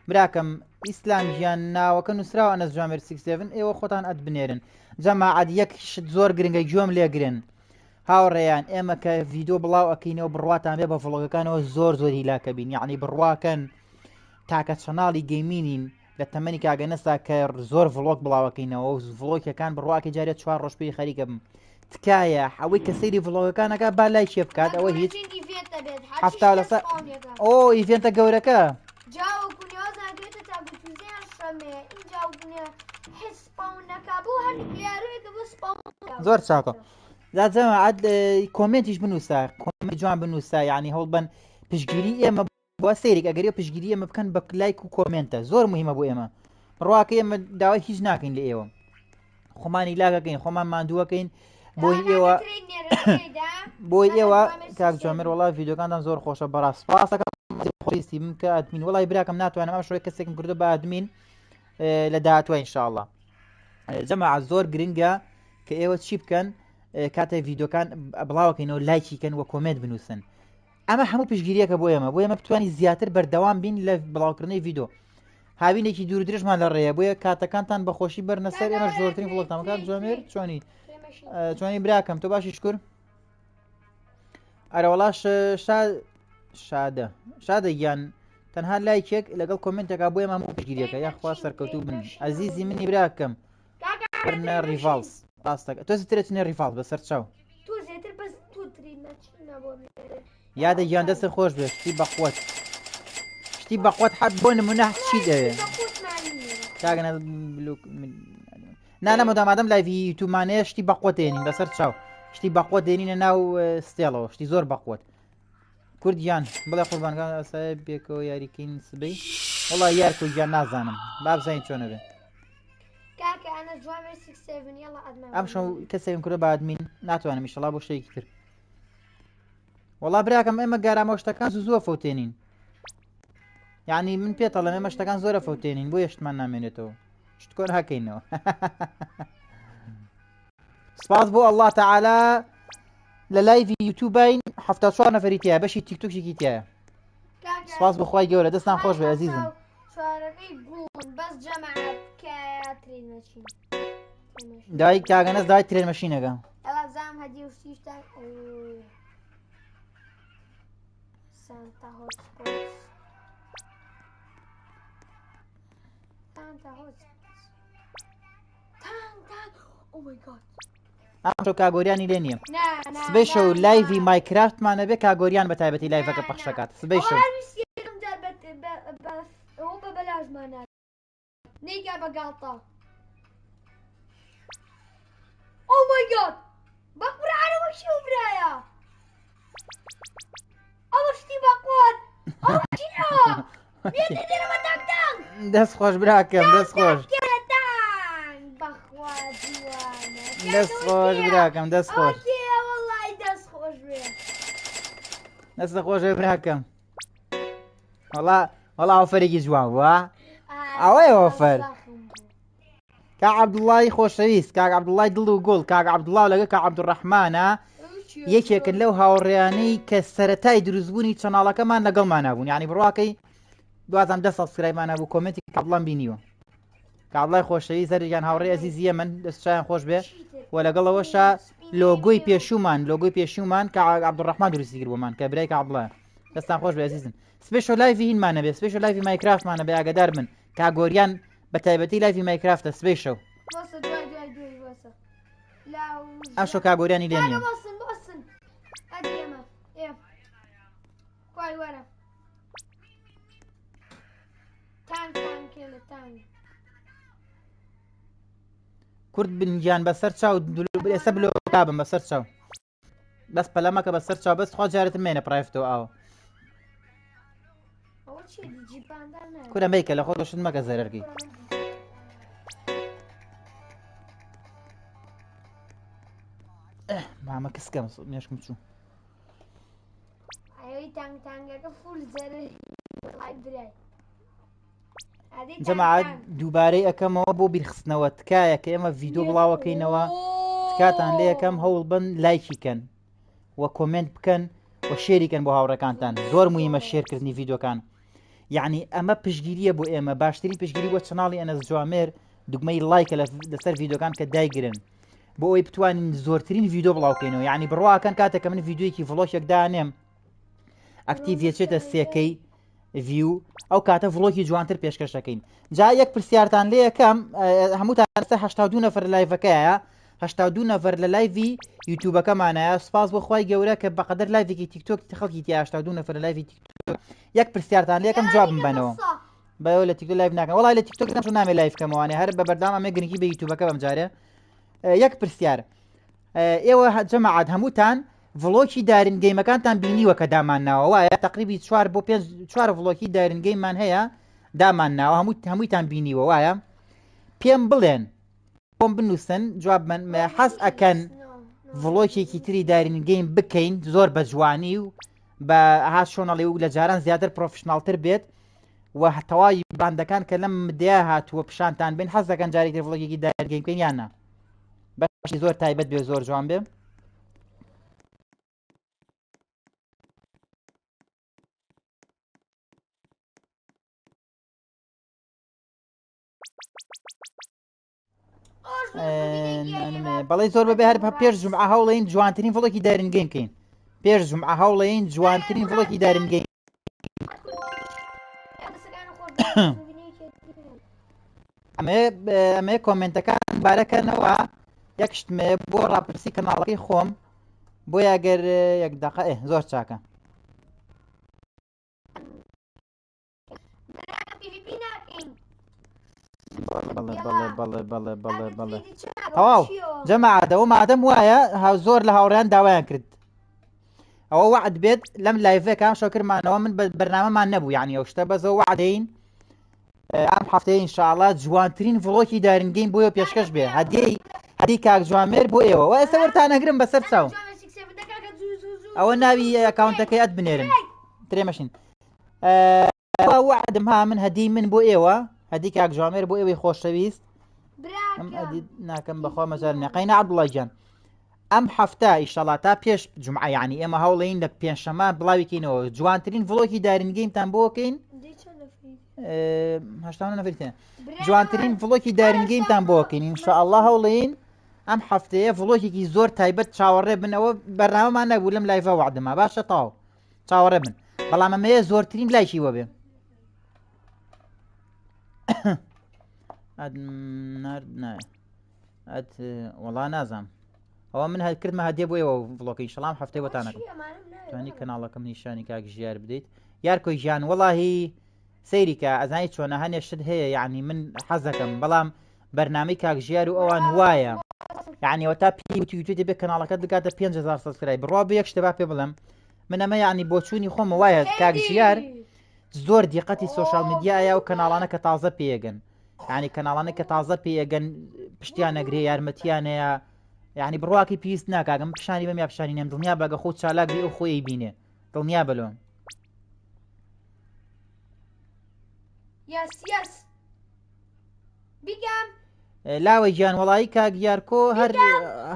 براکەم ئیسلام ژیان ناوەکە نووسراوە ئەنەس جوامێر 67 ئێوە خۆتان ئەد بنێرن جەماعەت یەک شت زۆر گرنگە گوێم لێگرن هاوڕێیان ئێمە کە ڤیدۆ بڵاو ئەکەینەوە بڕواتان بێ بە ڤڵۆگەکانەوە زۆر هیلاکە بین یعنی بڕواکەن تاکە چەناڵی گەیمینین لە تەمەنی کاگەنەسا کە زۆر ڤڵۆگ بڵاوەکەینەوە و ڤڵۆگەکان بڕواکە جارێت 4 ڕۆژ پێی خەریکە بم تکایە ئەوەی کە سەیری ڤڵۆگەکانەکە با لای شێ بکات ئەوە هیچ هەفتا لەسەر ئیڤێنتە گەورەکە زۆر چاکە جەماعەت کۆمنتیش بنووسە کۆمنت جوان بنووسە یعنی هەوڵ بن پشگیری ئێمە بۆ سەیرێک ئەگەری پشگیری ئێمە بکەن بە لایک و کۆمنتە زۆر مهمە بۆ ئێمە ڕواکە ئێمە داوای هیچ ناکەین لە ئێوە خۆمانی لاگەکەین خۆمان ماندووەکەین بۆی ئێوە کاک جوامێر وەڵای ڤیدۆکانتان زۆر خۆشە بەڕاست سپاسەکەم خۆشویستی من کە ئەدمین وەڵای براکەم ناتوانم ئەم شوەیە کەسێکم کردو بە ئەدمین لە داهاتوە ئینشاءڵڵا جەماعە زۆر گرنگە کە ئێوە چی بکەن کاتێک ڤیدۆکان بڵاوەکەینەوە لایکیکەن وە کۆمنت بنووسن. ئەمە هەموو پشگیریەکە بۆ ئێمە بتوانین زیاتر بەردەوام بین لە بڵاوکردنەوەی ڤیدۆ. هاوینێکی دوور درێژمان لە ڕێیە بۆیە کاتەکانتان بەخۆشی بەرنەسەر ئێمە زۆرترین فڵۆتامەکان جوامێر چۆنی براکەم تۆ باشی شکر. ئەرەوەڵاش شادە گیان تەنها لایکێک لەگەڵ کۆمنتێکا بۆ ئێمە هەموو پشگیریەکە یاخوا سەرکەوتوو بن. ئەزیزی منی براکەم بەرنە ڕیڤالس ڕاستەکە تۆ زیاترێت نێ ڕیڤالس بەسەر چاو یادە گیان دەستە خۆش بێت شتی بەقوت حەت بۆ نمونە چی دەوێت کاگەنە نانەمەدامادەم لایڤی یوتیوبمانەیە شتی بەقوت دێنین بەسەر چاو شتی بەقوت دێنینە ناو ستێڵەوە شتی زۆر بەقوت کوردیان بڵێ قوربانەکان ئەسای بێکەوە یاریکەین سبەی وڵا یار کوردیان نازانم با بزانین چۆنە بێ ئەم شەو کەسێکم کورە بە ئادمین ناتوانم ئیشەڵا بۆ شتێکی تر وەڵا براکەم ئێمە گارامەوە شتەکان زووە فەوتێنین یعنی من پێتەڵەم ئێمە شتەکان زۆرە فەوتێنین بۆ یەشتمان نامێنێتەوە شت کۆن هەکەینەوە سپاس بۆ ئەڵڵا تەعالا لە لایڤی یوتیوبین 74 نەفەری تایە بەشی تیکتۆکێکی تایە سپاس بەخوای گەورە دەستان خۆش بێ ئەزیزم دای کاگەنەس دای ترێن مەشینەکە ئەمشەو کاگۆریانی لێ نییە سبەی شەو لایڤی مایکرافتمانە بێ کاگۆریان بە تایبەتی لایڤەکە پەخشەکات سبەی شەو نيجا بقالطة او ماي جاد بقبر على وشي وبرايا اول شتي بقول اول شي بيدي دير ما تاك تاك دەست خۆش براکەم دەست خۆش بخوا ديوانا دەست خۆش براکەم دەست خۆش والله دەست خۆش بێ دەستە خۆش بێ براکەم وەڵا ئەوفەرێکی جوان وە ئەوەی ئۆفەر کاک عەبدوڵڵای خۆشەویست کاک عەبدوڵڵای دڵ و گوڵ کاک عەبدوڵڵا لەگە کاک عەبدوڕەحمانە یەکێکن لەو هاوڕێیانەی کە سەرەتای دروستبوونی چەناڵەکەمان لەگەڵمان نبوون یعنی بڕواکەی دوازم 10 سابسکرایبمان هەبوو کۆمنتی کاک عەبدوڵڵام بینیوە کاک عەبدوڵڵای خۆشەویست هەریان هاوڕێی ئەزیزیە من دەستشایان خۆش بێ و لەگەڵەوەشە لۆگۆی پێشومان کاک عەبدوڕەحمان دروستی کرد بۆمان کە برای کاک عەبدوڵڵایە دەستان خۆش بێ ئەزیزم سپێشۆ لایڤی هینمانە بێ سپێشۆ لایڤی مایکرافتمانە بێ ئاگادار من کاگۆریان بە تایبەتی لایڤی مایکرافتە سپێشەو ئەمشەو کاگۆریانی لێ نییە کورد بنگیان بەسەر چاو ئێستا بلۆ کابم بەسەر چاو بەس پەلەمەکە بەسەر چاو بەس خوا جارێتم مێنە پرایڤتەوە ئاوە کورە مەیکە لە خۆ دەشت مەکە زەرەرگی مامە کەسکەم مێشکم چوو جەماعەت دووبارەی ئەەکەمەوە بۆ بیرخستنەوە تکایە کە ئێمە ڤیدۆ بڵاوەکەینەوە تکاتان لێ یەکەم هەوڵ بن لایکیکەن وە کۆمنت بکەن و شێریکەن بۆ هاوڕەکانتان زۆر موهیمە شێرکردنی ڤیدۆکان یعنی ئەمە پشگیریە بۆ ئێمە باشترین پشگیری بۆ چناڵی ئەنەس جوامێر دوگمەی لایکە لەسەر ڤیدۆکان کە دایگرن بۆ ئەوی بتوانین زۆرترین ڤیدۆ بڵاوکەینەوە یعنی بڕواکەن کاتێککە من ڤیدۆیەکی ڤڵۆشێک دانێم ئەکتیڤێتێتە سێکەی ڤیو ئەو کاتە ڤڵۆکی جوانتر پێشکەشەکەین جا یەک پرسیارتان لێ یەکەم هەمووتان لەسەر 82 نەفەر لایڤەکەیە 82 نەفەر لە لایڤی یوتیوبەکەمانایە سپاس بۆ خوای گەورە کە بەقەدەر لایڤێکی تیکتۆک خەڵکی تیا 82 نەفەر لە لایڤی تیکتۆک یەک پرسیارتان لێ یەکەم جوابم بنەوە بەەوە لە تیکتۆک لایڤ ناکەم وڵای لە تیکتۆک نەچوو نامێ لایڤکەمەوانێ هەر بە بەردام ئەمە گرنگی بە یوتیوبەکە بەم جارێ یەک پرسیار ئێوە جەماعەت هەمووتان ڤڵۆکی دارنگەیمەکانتان بینیوە کە دامان ناوە وایە تقریبی 4 بۆ 4 ڤڵۆکی دارنگەیمان هەیە دامان ناوە هەموویتان بینیوە وایە پێم بڵێن بۆم بنووسن جواب من حەز ئەکەن ڤڵۆکێکی تری دارنگەیم بکەین زۆر بە جوانی و بە هات شۆنەڵی و لە جاران زیاتر پرۆفشناڵتر بێت و تەواوی باندەکان کە لەم مدیا هاتووە پیشانتان بین حەز دەکەن جارێکی ڤڵۆگێکی دەرگەی بکەین یاننا بەشی زۆر تایبەت بێ زۆر جوان بێ بەڵێ زۆر بەبێ هەر پێش جومعە هەوڵێن جوانترین ڤڵۆکی دەرنگەی بکەین پێش جومعە هەوڵێن جوانترین ڤڵۆکی دەرنگەی ئەمێ کۆمنتەکان بارەکەنەوە یەکشتمێ بۆ ڕاپرسی کەناڵەکەی خۆم بۆ یاگەر یەک دەقە زۆر چاکە بەڵێ تەواو جەماعەتەوە مادەم وایە زۆر لە هاوڕێیان داوایان کرد ئەوە وعد بێت لەم لایڤەکە شەکرمانەوە من بەرنامەمان نەبوو یعنی ئەو شتە بەزەوە وعدەین ئەم هەفتەیە ئینشاءڵڵا جوانترین ڤڵۆکی دارنگەین بۆیە پێشکەش بێ هەدی کاک جوامێر بۆ ئێوە وە ئێستا وەرتان نەگرم بەسەر چاو ئەوە ناوی ئەکاونتەکەی ئەت بنێرن ترێمەشین وعدم ها من هەدی من بۆ ئێوە هەدی کاک جوامێر بۆ ئێوەی خۆشەویست ناکەم بەخوا مەجار نەقەینە عەبدوڵڵای جان ئەم هەفتە ئینشاءڵڵا تا پێش جومعە یعنی ئێمە هەوڵەین لە پێنجشەممە بڵاویکەینەوە جوانترین ڤڵۆکی دارنگەیمتان بۆ بکەین جوانترین ڤڵۆکی دارنگەیمتان بۆ بکەین ئینشاءڵڵا هەوڵەین ئەم هەفتەیە ڤڵۆکێکی زۆر تایبەت چاوەڕێ بنەوە بەرنامەمان نەبوو لەم لایڤە وعدمە باشە تاو چاوەڕێ بن بەڵام ئەمەیە زۆرترین لایکی وە بێ وەڵا نازام ئەوە من هەرکردمە هەدیە بۆ ئێوە ڤڵۆکەی شەڵام هەفتەی وەتانەکەم توانی کەناڵەکەم نیشانی کاک ژیار بدەیت یارکۆی ژیان وەڵاهی سەیریکە ئەزانی چۆنە هەنێ شت هەیە یعنی من حەز دەکەم بەڵام بەرنامەی کاک ژیار و ئەوان وایە یعنی ئەوە تا پێی دەبێت کەناڵەکەت بگاتە 5,000 سەبسکرایب بڕوا بە یەک شتە با پێ بڵێم من ئەمە یعنی بۆچوونی خۆمە وایە کاک ژیار زۆر دیقەتی سۆشال میدیایە و کەناڵانە کە تازە پێگەن یعنی کەناڵانە کە تازە پێگەن پشتیان نەگرێ یارمەتیانەیە یعنی بڕواکی پێویست ناکاگەم پیشانی بەم یا پیشانی نێم دڵنیا بەگە خۆ چالاگری ئەو خۆی بینێ دڵنیا بەلۆم لاوەی گیان وەڵایی کاک یارکۆ هەر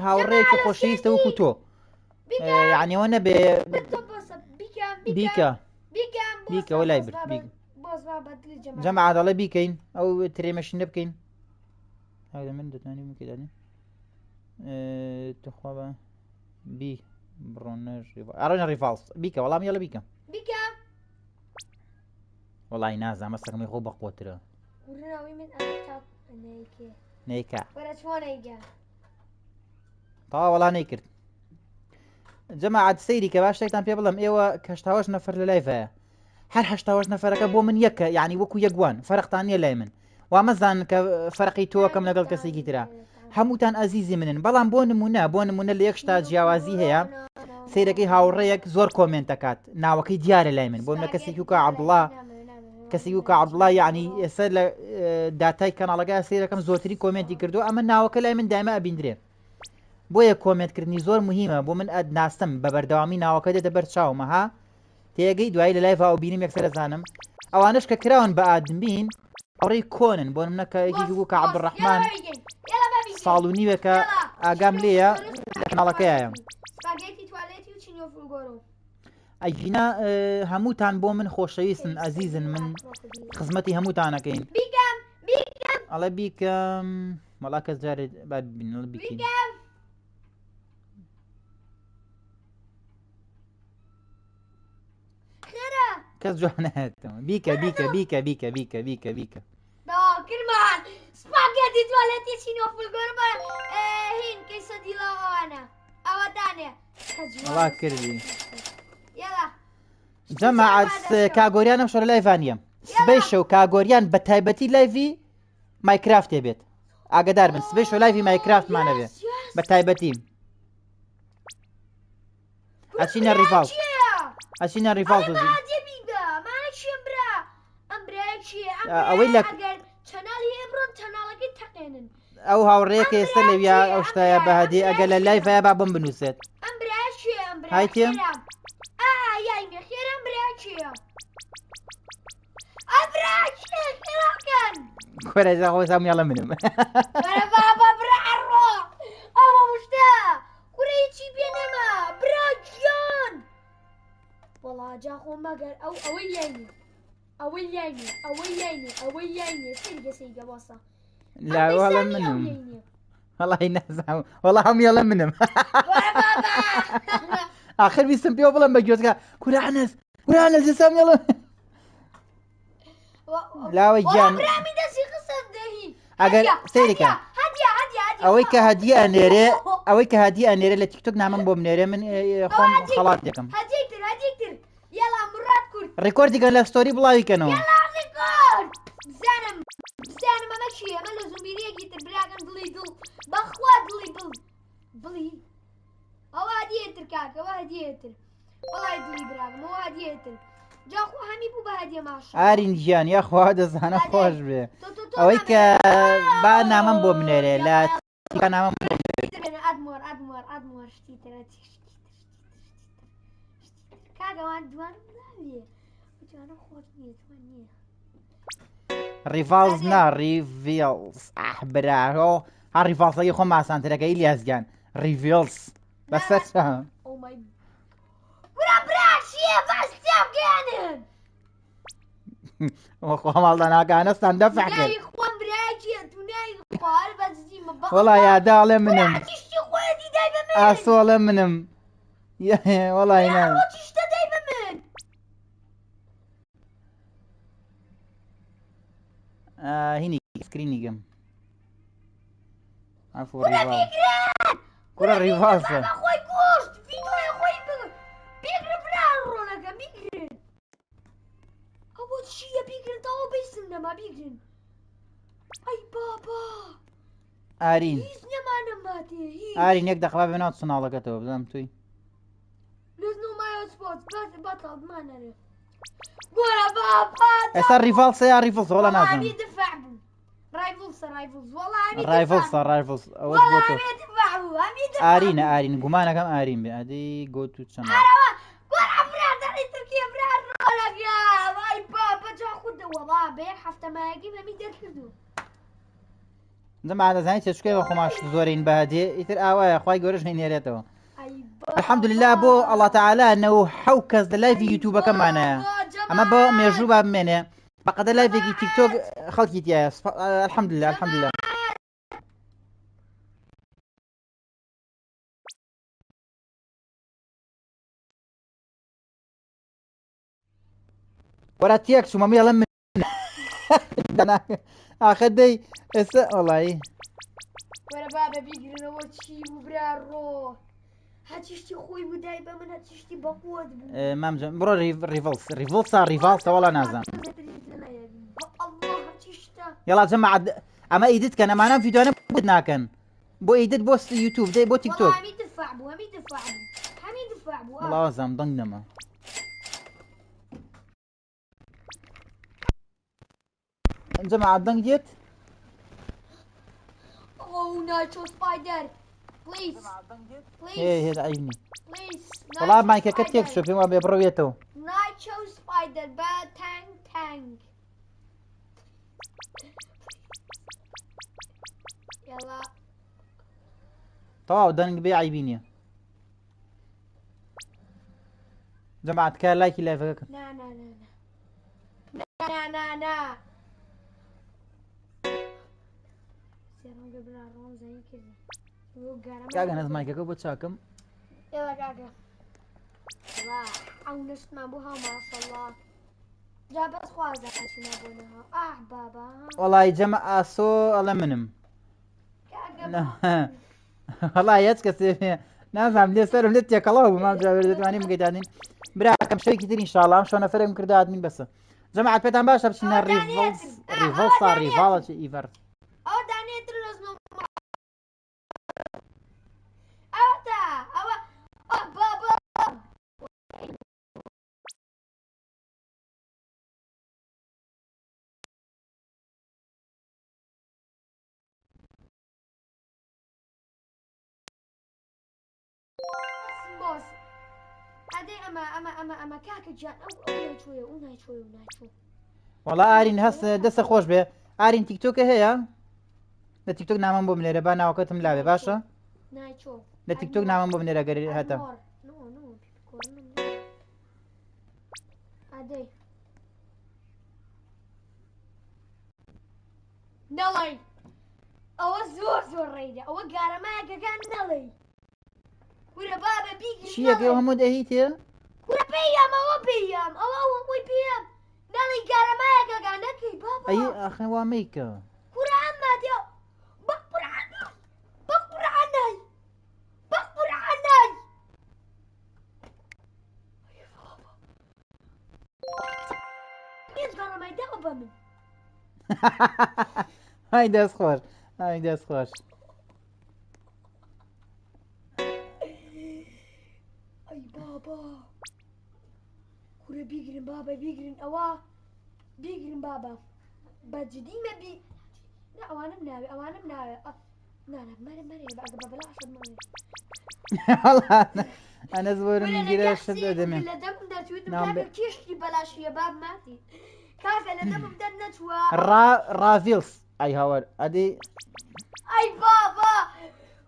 هاوڕێیەکی خۆشەویستە وەکو تۆ یعنی ئەوە نەبێ بیکە وە لای برد جەماعە دەڵێ بیکەین ئەو ترێمەشینە بکەین من دەتوانین بکەین تخوا بە بی ئەڕۆنە ڕیڤالس بیکە وەڵام یاڵە بیکە وەڵی نازانمە سەکەمی خۆ بەقۆترە نەیکا تاوا وەڵا نەیکرد جەماعەت سەیری کە باش شتێکتان پێ بڵێم ئێوە کە 8 نەفەر لە لایڤەیە هەر 8 نەفەرەکە بۆ من یەکە یعنی وەکو یەکوان فەرقتان نیە لای من وا مەزان کە فەرقی تۆکەم لەگەڵ کەسێکی ترا هەمووتان ئەزیزی منن بەڵام بۆ نمونە لە یەک شتا جیاوازی هەیە سیرەکەی هاوڕێیەک زۆر کۆمنت دەکات ناوەکەی دیارە لای من بۆ منە کەسێکی وکە عەبدوڵڵا کەسێکی وکە عەبدوڵڵا یعنی ئێستا لە داتای کەناڵەکە سیرەکەم زۆرتری کۆمنتی کردو ئەمە ناوەکە لای من دایمە ئەبیندرێ بۆیە کۆمنتکردنی زۆر مهمە بۆ من ناستم بە بەردەوامی ناوەکە دێتە بەر چاومەها تێگەی دوایی لە لایڤ ئەو بینیم یەکسەر دەزانم ئەوانش کە کراون بە ئادمبین ئەوڕێی کۆنن بۆ منە کەیەکی بوو کە عەبدوڕەحمان ساڵ و نیوەکە ئاگام لێیە لە کەناڵەکەیایە ئەینا هەمووتان بۆ من خۆشەویستن ئەزیزن من خزمەتی هەمووتانەکەین ئەڵێ بیکەم وەڵا کەس جارێ با ببینڵ بیکەین کەس جوانەتەوە بیکە کرمان سپاگێتی توالێتی چینۆفولگۆرمە هین کەیسە دیڵاوانە ئەوە دانێ وڵا کردی جەماعەت کاگۆریانم شۆرە لایڤانیە سبەی شەو کاگۆریان بە تایبەتی لایڤی مایکرافت هێبێت ئاگدار بن سبەی شەو لایڤی مایکرافتمانەبێ بە تایبەتی ئەچینە ڕیڤالس ئەوەی لە ئەو هاوڕێیەکە ئێستا لەویا ئەو شتایە بەهادی ئەگە لە لایڤەیە با بم بنووسێت هایتێم براشي خيراكن كورة إذا هو سامي يلا منهم برا بابا برا عروح أما مشتاق كورة يجي بينما براجيان والله جاخو ما قال أو أوياني سيجا وصا لا والله منهم والله الناس والله هم يلا منهم برا بابا آخر بيسم بيو بلا بجوز كورة أنس سامي يلا لا وجان والله برامي دسي قصة دهين أجر سيرك هدية أويك هدية نيرة لتيك توك نعمل بوم نيرة من خم خلاص دكم هديتر يلا مراد كرد ريكورد كان لا ستوري بلاوي كانوا يلا ريكورد بزانم أما شي أما لو زميرية جيتر براغن دل بخوا بلي أو هديتر كاكا وهديتر والله دلي براغن هو هديتر جاخو همي بو بهدية ماشا آرين جيان يا أخو هذا زهنا خوش به أويك با نعمل بوم نيرة لا تيك نعمل أدمر شتيتر كاكا وان دوان بلاوي وجانا خوش نية ريفالز نا ريفيلز برا ها ريفالز أي خو ما سانترا كايلي أزجان ريفيلز بس فهم او ماي برا شي بس تبقى وخو مالنا كان استندفع يا كل اخوان براجي تناي قال بس زي ما بقى والله يا دالة منهم تشتي خويدي دايما من أسولة منهم يا والله ينام تشتي دايما من هني سكريني جم عفوا كنا ريفال بيجرن كرة ريفالسة اخوي كوست فيديو يا اخوي بيجرن برا رونا بيجرن اول شي بيجرن تو بيسنا ما بيجرن اي بابا آرين هيز نما ماتي آرين يك دخل بينات صنع لك تو بزم توي لازم ما يسبوت بس بطل ما نعرف ولا بابا اسا ريفالسة يا ريفالسة ولا والله عم نازم يدفع بو رايفلز والله عم يدفع رايفلز أوش والله عم بوتو يدفع بو عم يدفع آرين قمانا كم آرين بأدي جو تو channel كل براد اللي تركيا براد رولك يا واي بابا جا خد والله بين حفته ما يجي ما ميدر كردو زعما هذا زين تشكي خو ماش زورين بهدي يتر آوايا خواي جورج هنيريتو اي بابا الحمد لله بو الله تعالى انه حوكز لايف يوتيوب كمان اما بو ميجوبا منه بقد لايف تيك توك خلقيت يا الحمد لله ولا تيك شو مامي لما انا اخدي والله ولا بابا بيجري اول شي وبرا الروح هاتشتي خوي ودايبه من هاتشتي بقود بو مام برو ريفولسا ولا نازم الله هاتشتا يلا جماعة اما ايديت كان معنا فيديو انا بدنا كان بو ايديت بوست يوتيوب دي بو تيك توك والله هم يدفع بو والله زعما ضنما جماعة ضن جيت اوه نايترو سبايدر بليز هي عيني بليز والله ما كتيك شوفي ما بيبرويتو نايترو سبايدر با تانك يلا طواو دنق بي عيبيني جماعة كان لايكي لايفك نا سيرون قبل الروم زي كذا كاغا ناس مايكا كوبو تشاكم يلا كاكا الله عونش ما بوها ما شاء الله جابت خوازة عشان بونها بابا والله يا جماعة سو الله منم كاكا والله يتكسر ناس عم سر ولت يا كلاو ما جاب ماني مقيدين برا كم شوي كثير ان شاء الله مش انا فرق مكردات من بس جماعة بيتان باشا بشنا ريفولس ايفر او داني تلوز اوتا او بابا بوس هذه اما كاكا جان او نايتشو والله ئارین هەست دەستە خۆش بێ ئارین تیکتۆکە هەیە لە تیکتۆک نامەم بۆ بنێرە با ناوەکەتم لاوێ باشە نایچۆ لە تیکتۆک نامەم بۆ بنێرە گەر هەتە ئادەی نەڵێ ئەوە زۆر زۆر ڕێیدە ئەوە گارەمایەکەکان نەڵێ کورە بابە بیگری چیەکە هەموو دەهیتە کورە پێیام ئەوە پێیام ئەوە هەمووی پێیام نەڵی گارەمایەکەکان نەکەی بابا ئەی ئاخە وا مەیکە کورە ئەمما دێ بە قورعانای بە قورعانای بە قورعانای هیچ گارەمای داوە بە من ئای دەست خۆش ئای دەست خۆش ئەی بابا کورە بیگرن بابا بیگرن ئەوە بیگرن بابا بەجددیمە بی ئەوانم ناوێ ئەوانم ناوێ نانە مەرێ بەگە بە بەلاشت ماڵێ ئەنە زۆرم گیرە شت دەدەمێ لە دەمم دەچوتم کێشتی بەلاشیە باب ماتی کاکە لە دەمم دەر نەچووە ڕاڤیلس ئەی هاوەر ئەدی ئەی بابا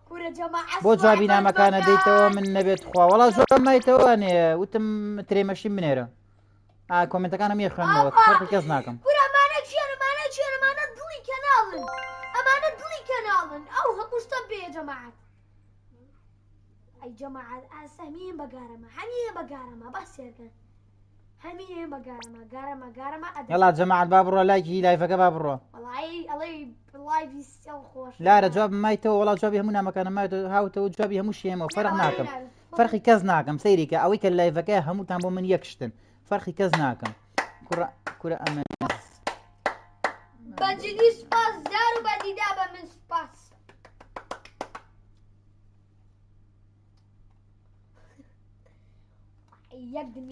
کورە جەماعەت بۆ جوابی نامەکانە دەیتەوە من نەبێت خوا وەڵا زۆر مایتەوەنێ وتم ترێمەشی بنێرە کۆمنتەکانم یەخوێنەوە فەرقی کەس ناکەم کورەمانە چێنمانە چێنمانە دڵی کەناڵن ئەمانە دڵی کەناڵن ئەو هەمووشتم پێ جەماعەت ئەی جەماعەت ئاسەمیە بەگارەمە هەمیە بەگارەمە بەسێرکە هەمیە بەگارەمە گارەمە هەڵا جەماعەت با بڕۆ لایکی لایڤەکە با بڕۆ وەڵی ئەڵێ لایڤی سێڵ خۆش لارە جواب مایتەوە وڵا جوابی هەموو نامەکانە مایتەوە هاوتەوە جوابی هەموو شێمەوە فەرق ناکەم فەرقی کەس ناکەم سەیریکە ئەوەی کە لایڤەکە هەمووتان بۆ من یەکشتن فەرقی کەس ناکەم کورە ئەمە بەجددی سوپاس زار و بەدیدا بە من سوپاس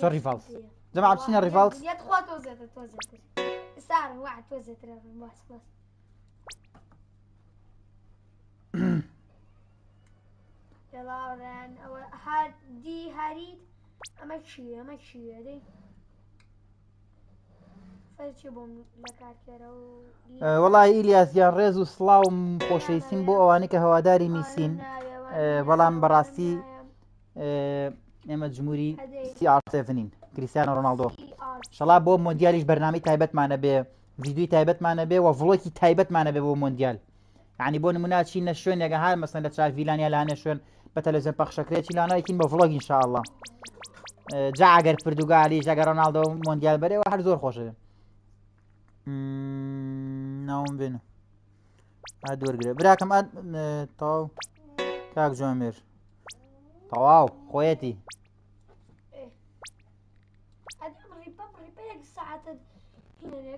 چۆن ریڤالس جەماعەت بچینە ریڤالس خوا تۆزێتە تۆزێتر سار وا تۆزێترە باس باس دەڵاوڕێن ئەوە هادی هاریت ئەمە چیە دەی فەرچی بۆم لە کارکێرە و وەڵی ئیلیاسیان ڕێز و سڵاو خۆشەویستیم بۆ ئەوانەی کە هەواداری میسین بەڵام بەڕاستی ئێمە جمهوری CR7 کریستیانۆ ڕۆناڵدۆ شەڵا بۆ مۆندیالیش بەرنامەی تایبەتمانە بێ ڤیدیۆی تایبەتمانە بێ و ڤڵۆکی تایبەتمانە بێ بۆ مۆندیال یعنی بۆ نمونە چینە شوێنێکە هەر مەسەن لە چاڤیلانیا لاانە شوێن بە تەلەڤیزیۆن پەخشەکرێکی لاانەیەکین بە ڤڵۆگ ئینشاءالله جا ئەگەر پرتوگالیش ئەگەر ڕۆناڵدۆ مۆندیال بەرێەوە هەر زۆر خۆشە ناوم بێنە دووەرگرێ براکەم تاو کاک جوامێر تەواو خۆیەتی ساعتە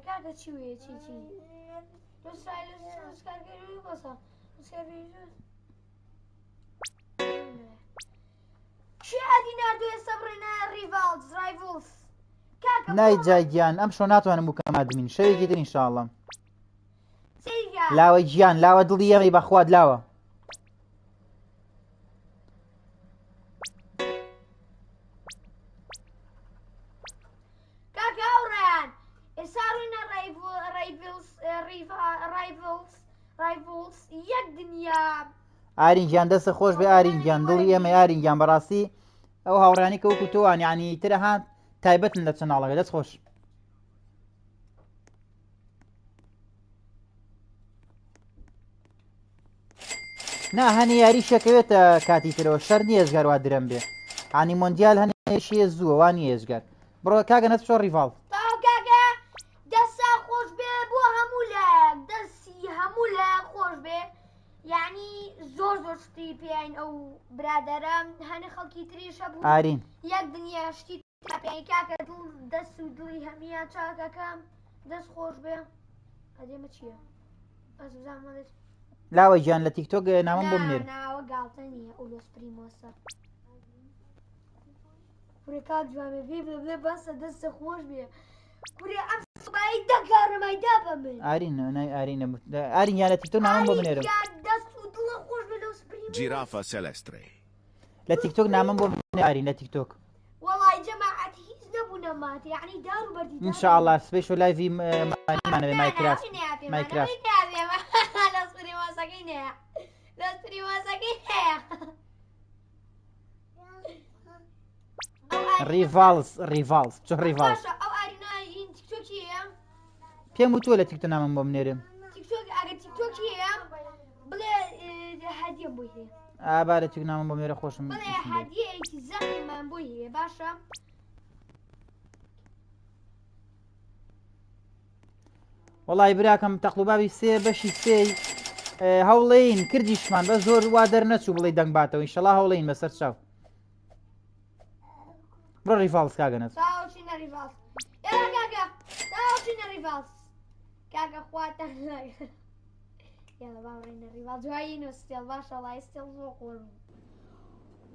کاکە چی وێ چی چی ئادی نردوێ سەبڕێنە ریڤالز ڕایڤڵز نایجای گیان ئەم شۆ ناتوانم بکەم ئادمین شەوێکی تر ئینشاءڵڵا لاوە گیان لاوە دڵی ئەمەی بەخوات لاوە کاکە ئەوڕێیان ئێساڕوینە ڕایڤڵز یەک دنیا ئارینگیان دەستە خۆش بێ ئارینگیان دڵی ئێمە ئارینگیان بەڕاستی ئەو هاوڕانی کە وەکو تۆوان یعنی ترە هاان تایبەتن لە چەناڵەکە دەست خۆش نا هەنی یاری شەکەوێتە کاتی ترەوە شەر نیە ێزگار وا درەم بێ عنی مۆندیال هەنێشیە زووە وانی ێزگار بڕۆ کاگە نەت چۆ ڕیڤاڵ کاکە دەستا خۆش بێ بۆ هەموو لایەک دەستی هەموو لایەک خۆش بێ یعنی زۆر شتی پێیان ئەو برادەرە هەنێ خەڵکی تریش هەبوو ئارین یەک دنیا شتی پێی کاکە دەست و دڵی هەمیان چاکەکەم دەست خۆش بێ ئەدێمە چییە ئەزانمەڵێت لاوە گیان لە تیکتۆک نامەم بۆ منێر ناوە گاڵتە نییە ئۆلۆس پریمۆسە کورێ کاک جوامێ بێ بەسە دەستە خۆش بێ کورێ ئەم سوبایی دەگەڕمەیدا بە من ئارین نای ئارینە ئارین یان لە تیکتۆک نامەم بۆ منێرە دەست و دڵە خۆش بێ لەو سپریم جیرافە سەلەسترێ لە تیکتۆک نامەم بۆ منێ ئارین لە تیکتۆک وەڵای جەماعەت هیچ نەبوونە مات يعني دار وبردي ان شاء الله سبيشال لايفي معنا ماينكرافت ماينكرافت لا اصبري ما سكينه لا اصبري ما سكينه ريفالز شو ريفالز باشا او ارينا این تيك توكيه پێم وتووە لە تیکتۆ نامم بۆ بنێرم تيك توك اگر تيك توكيه بلا هديه بويه ئابا لە تیک نامم بۆ بنێرە خۆشم بلا هديه ايتي زعما من بويه باشا وڵی براکەم تەقلوبابی سێ بەشی سێی هەوڵین کردیشمان بە زۆر وا دەرنەچوو بڵێ دەنگ باتەوە ئینشەڵا هەوڵین بەسەر چاو بڕۆ ریڤالز کاگەنەس تاوشينا ريفالس يلا كاكا تاوشينا ريفالس كاكا خواتنا يلا باورينا ريفالس هايين وستيل باشا الله يستيل زوقور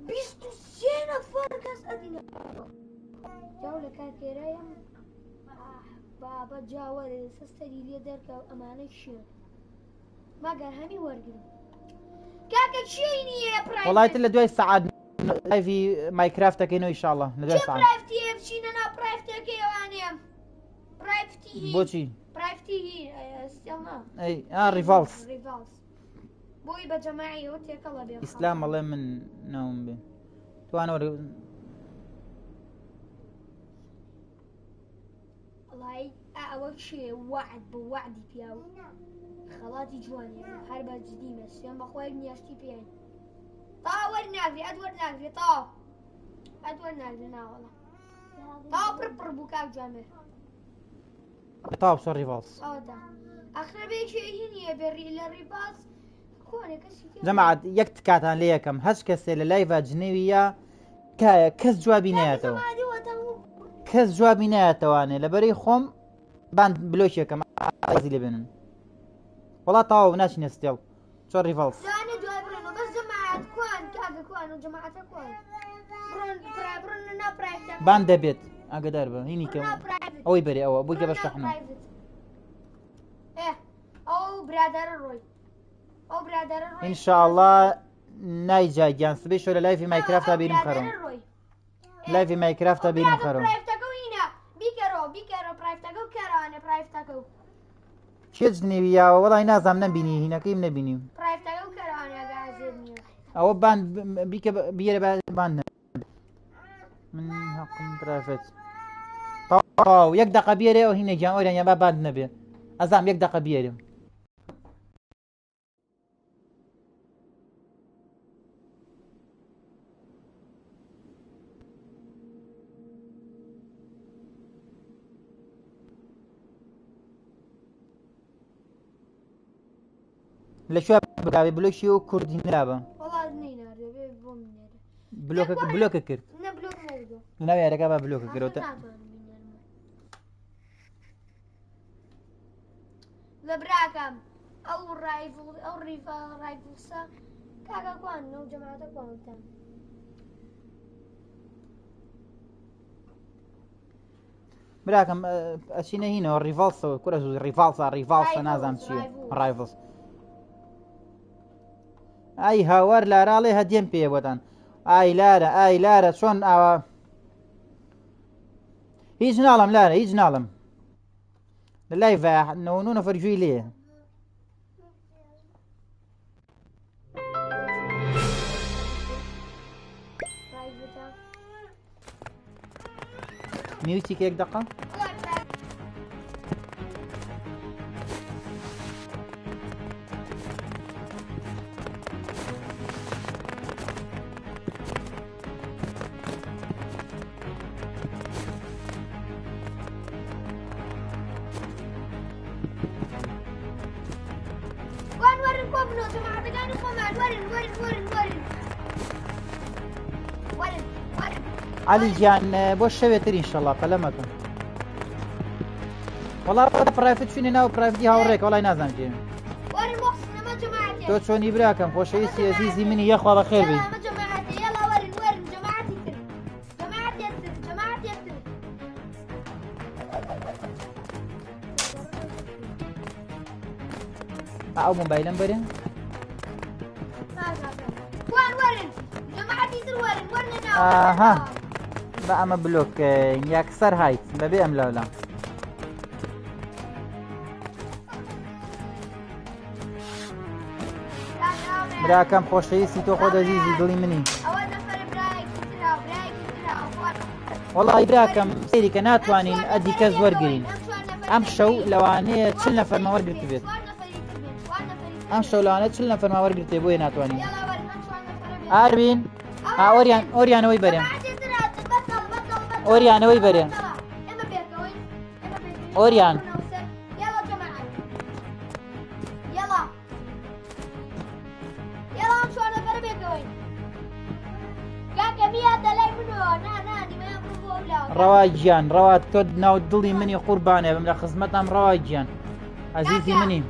بيستو سينا فرقس ادينا جولة كاكيرايا بابا جاور سستري لي دركا امانه الشيء ما قال همي ورقنا كاكا شيني يا برايفت وڵای تر لە دوای سەعات لایڤی مایکرافتەکەینەوە ئینشاءڵڵا لە دوای چه سەعات برايفتي بشينا نا برايفتك يوانيم برايفتي بۆچی برايفتي استيلنا ئەی ریڤالز ريفالس بوي بجماعي وتيك الله بيخ ئیسلام ئەڵێ من ناوم بێ توانەوە الله اول شيء وعد بوعدي فيها خلاتي جواني حربة جديدة سيما بخوي نياشتي بيان طاور ناقري ادور ناقري ادور ناقري نا والله بربر بوكاك جامر تاو بسۆ ریڤالز دا اخر بيشي هني بري للريباس كوني كسي جەماعەت یەک تکاتان لێ یەکەم هەچ کەسێ لە لایڤە جنێویە کایە کەس جوابی نایەتەوە کەس جوابی نایەتەوانێ لەبەرەی خۆم بان بلۆکێکەکەم ئازی لێ بێنن وڵا تاوە ناچینە ستێڵ چۆ ریڤالز انا جواب برنو بس جماعة كوان كاكا كوان وجماعة كوان برن نا برايفت بان دەبێت ئاگدار بە هینی کە نا برايفت ئەوەی بەرێ ئەوە بووی کە بەشەحنەوە ايه او برادر الروي او برادر الروي ئینشاءڵڵا نایجا گیان سبەی شۆ لە لایڤی مایکرافتا بینم خەرەوە لایڤی مایکرافتا بینم خەرەوە برايفتكو هنا بيكرو برايفتكو كرانا برايفتكو چێ جنێوییاوە وەڵی نازام نەبینی هینەکەیم نەبینیم برايفتكو كرانا غازيني ئەوە بان بیکە بیێرە بان من حەقم پرافێت تاو یەک دەقە بێرێ ئەو هینە گیان ئۆریان یا با باند نەبێ ئەزام یەک دەقە بێرم لە شوێ بگاوێ بلۆکی و کوردی نرابە والله نينا بوم بلۆکە کرد نبلوك نردو ناوی یارەکە با بلۆکە کردەوە لبراكم او رايفل او رايفلسا كاكا كوان نو جماعة كوان تام براکەم ئەچینە هینەوە ریڤالسەوە کورە زوو ریڤالسە نازانم چییە ڕایڤڵس ئای هاوار لاراڵێ هەدیێم پێ بۆتان ئای لارە چۆن ئاوا هیچ ناڵم لارە هیچ ناڵم لە لایڤە 99 نەفەر گوێی لێیە میوتی کێک دەقە وان ورن كومنو جماعة كانوا كومان ورن علی گیان بۆ شەوێتر ئینشەڵڵا قەلەمەکە وەڵا پرایڤەت چوینە ناو پرایڤەتی هاوڕێک وەڵای نازانم پێ ورن محسن ما جماعتي تۆ چۆنی براکەم خۆشەویستی ئەزیزی منی یەخوا بەخێر بی ما جماعتي يلا ورن جماعتي جماعتي ئەو مۆبایلەم بەرێ وان ورن جماعتي ورن ئاها بە ئەمە بلۆک یاکسەر هایت بەبێ ئەم لەولا براکەم خۆشەویستی تۆ خۆ دەزیزی دڵی منی وەڵی براکەم سەیری کە ناتوانین ئەدی کەس وەرگین ئەم شەو لەوانەیە چل نەفەرمە وەرگرت بێت ئەم شەو لەوانەیە چل نەفەرمە وەرگرتێ بۆیە ناتوانین ئاروین ئۆریانەوەی بەرێن ئۆریانەوەی بەرێن ئۆریان ڕەوا گیان ڕەوات تۆ ناو دڵی منی قوربانێ بم لە خزمەتم ڕەوا گیان ئەزیزی منی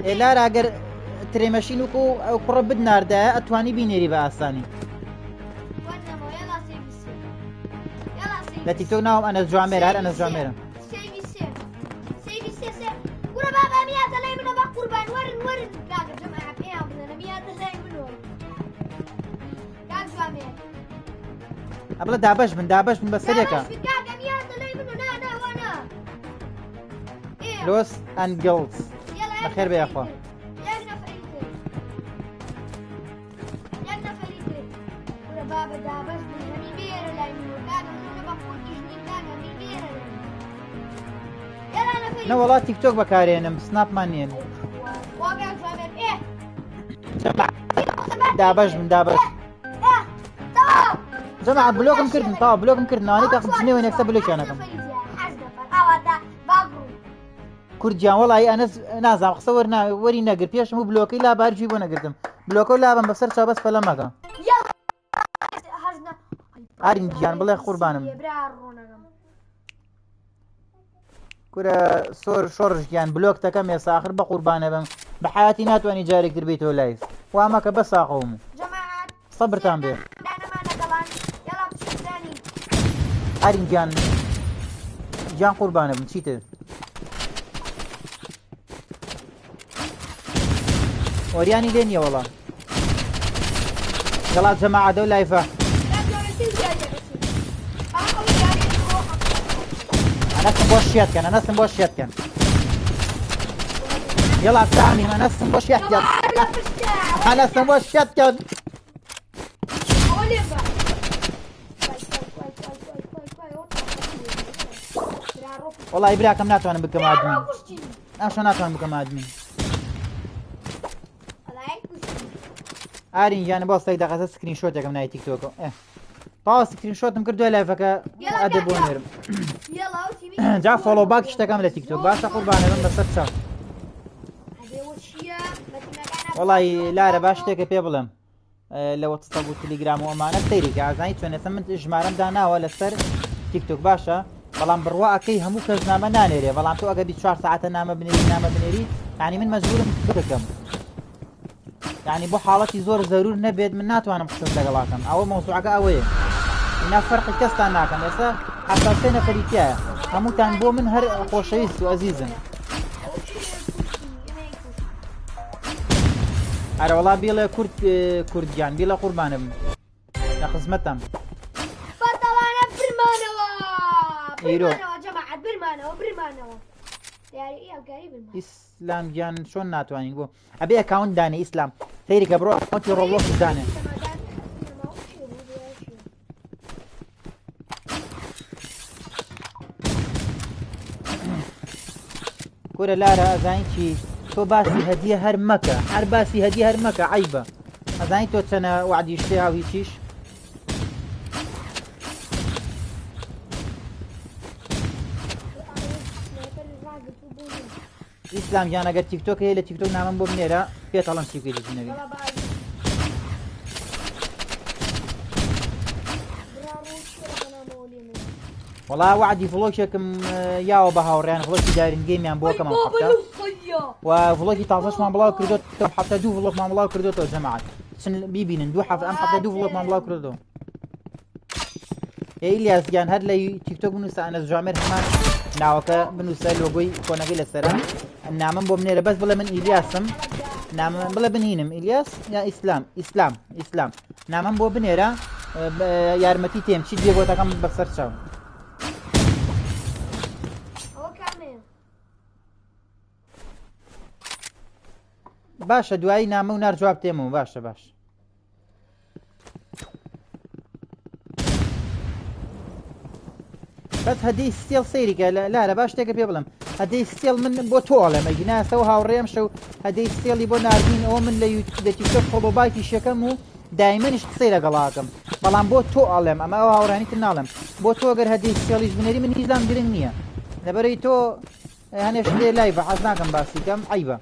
ئێلار ئەگەر ترێمەشین وکو ئەو کوڕە بدناردایە ئەتوانی بینێری بە ئاسانی لە تیکتۆک ناوم ئەنەس جوامێرە هەر ئەنەس جوامێرە ئەبڵە دابەش بن بە سەرێکە لۆس ئەنگڵز بەخێر بێخوا نەوەڵات تیکتۆک بەکارێنم سناپمان نیێن دابەش جەماعە بلۆکم کردن تاوا بلۆکم کردنەوەی کە خزنێوە نێکسە بلۆکیانەکەم کورجیان وەڵی ئەنەس نازام قسە وەری نەگر پێشم و بلۆکەی لا بارجی بۆ نەگرتم بلۆکە و لابم بەسەر چاوبەست پەلە مەکە ئارین گیان بڵێ قوربانم کورە سۆر شۆڕژگیان بلۆک دەکەم ێستا ئاخر بە قوربانە بم بە حیاتی ناتوانانی جارێکتر بێتەوە لایف وامەکە بە ساقەوم سەبرتان بێ ئارین گیان قوربانە بم چیتر وەریانی لێ نییە وەڵام گەڵات جەماعەدە و لایفە ئەنەسم بۆ شێتکەن يلا سامي أنسم بوش يحجر أنسم بوش يحجر والله إبراكم ناتوان بكم عادمين أشو ناتوان بكم عادمين آرين يعني باص تايدا قصة سكرين شوت يا كم ناي تيك توك باص سكرين شوت مكردو لافك أدبونيرم جا فولو باك اشتكم لتيك توك باش قربان من بس تشاف والله لا رباش تك بيبلم لو تصبوا تليجرام وأمانة تيريك عزاي تونس من إجمالهم دانا ولا سر تيك توك باشا بلان بروا كي همو كزنامة نانيري بلان تو أجا 4 ساعات نامة بنيري يعني من مجبور بكم يعني بو حالتي زور ضرور نبيد من ناتوانا بخصوص لقلاكم أو موضوعك أوي إن فرق كستا ناكم يسا حتى سنة فريتيا همو تان بو من هر خوشيست وعزيزا أرى والله بيلا كرد جان بيلا قربانم لخزمتهم فطلعنا إيرو جماعة برمانوا يعني إيه قريب إسلام جان شون ناتوانين بو أبي أكاونت داني إسلام تيري كبرو أكاونت روبلوكس داني كورة لارا أزاينشي تو باسي هدية هر مكة هر باسي هدية هر مكة عيبة أزاين تو تسنى وعد يشتيها ويشيش إسلام جانا قد تيك توك هي لتيك توك نعمل بمنيرا فيها طالما تيك توك جنبي والله وعدي فلوشكم ياو بهاوريان فلوشي دايرين جيم يعني بو كمان حتى وفلوشي 19 ما بلاو كردوت حتى دو فلوك ما بلاو كردوت يا جماعه سن بيبين دو حتى ام حتى دو فلوك ما بلاو كردوت يا إلياس جان هاد لي تيك توك بنوسا أنا جامر همان ناوكا بنوسا لوجوي كوناجي لسرا النعمة بومنيرا بس بلا من إلياسم نامەم بڵێ بنهینم ئیلیاس یا ئیسلام نامەم بۆ بنێرە یارمەتی تێم چی دێ بۆتەکەم بەسەر چاو ئەوە کامەیە باشە دوایی نامە و نارجواب تێمەوە باشە باش بەس هەدەی ستێڵ سەیریکە لارە باش شتێکە پێ بڵم هەدەی ستێڵ من بۆ تۆڵێمە گیناسەوە هاوڕێم شەو هەدەی ستێڵی بۆ ناردین ئەوە من لە تیکتۆک فۆڵۆبایکی شەکەم و دایمەنیش قسەی لەگەڵاکەم بەڵام بۆ تۆ ئەڵێم ئەمە ئەو هاوڕانی تر ناڵێم بۆ تۆ گەر هەدەی ستێڵیش بنێری من هیچ لام گرنگ نییە لەبەرەی تۆ هەنێش لێ لای بە حەز ناکەم باسیکەم عیبە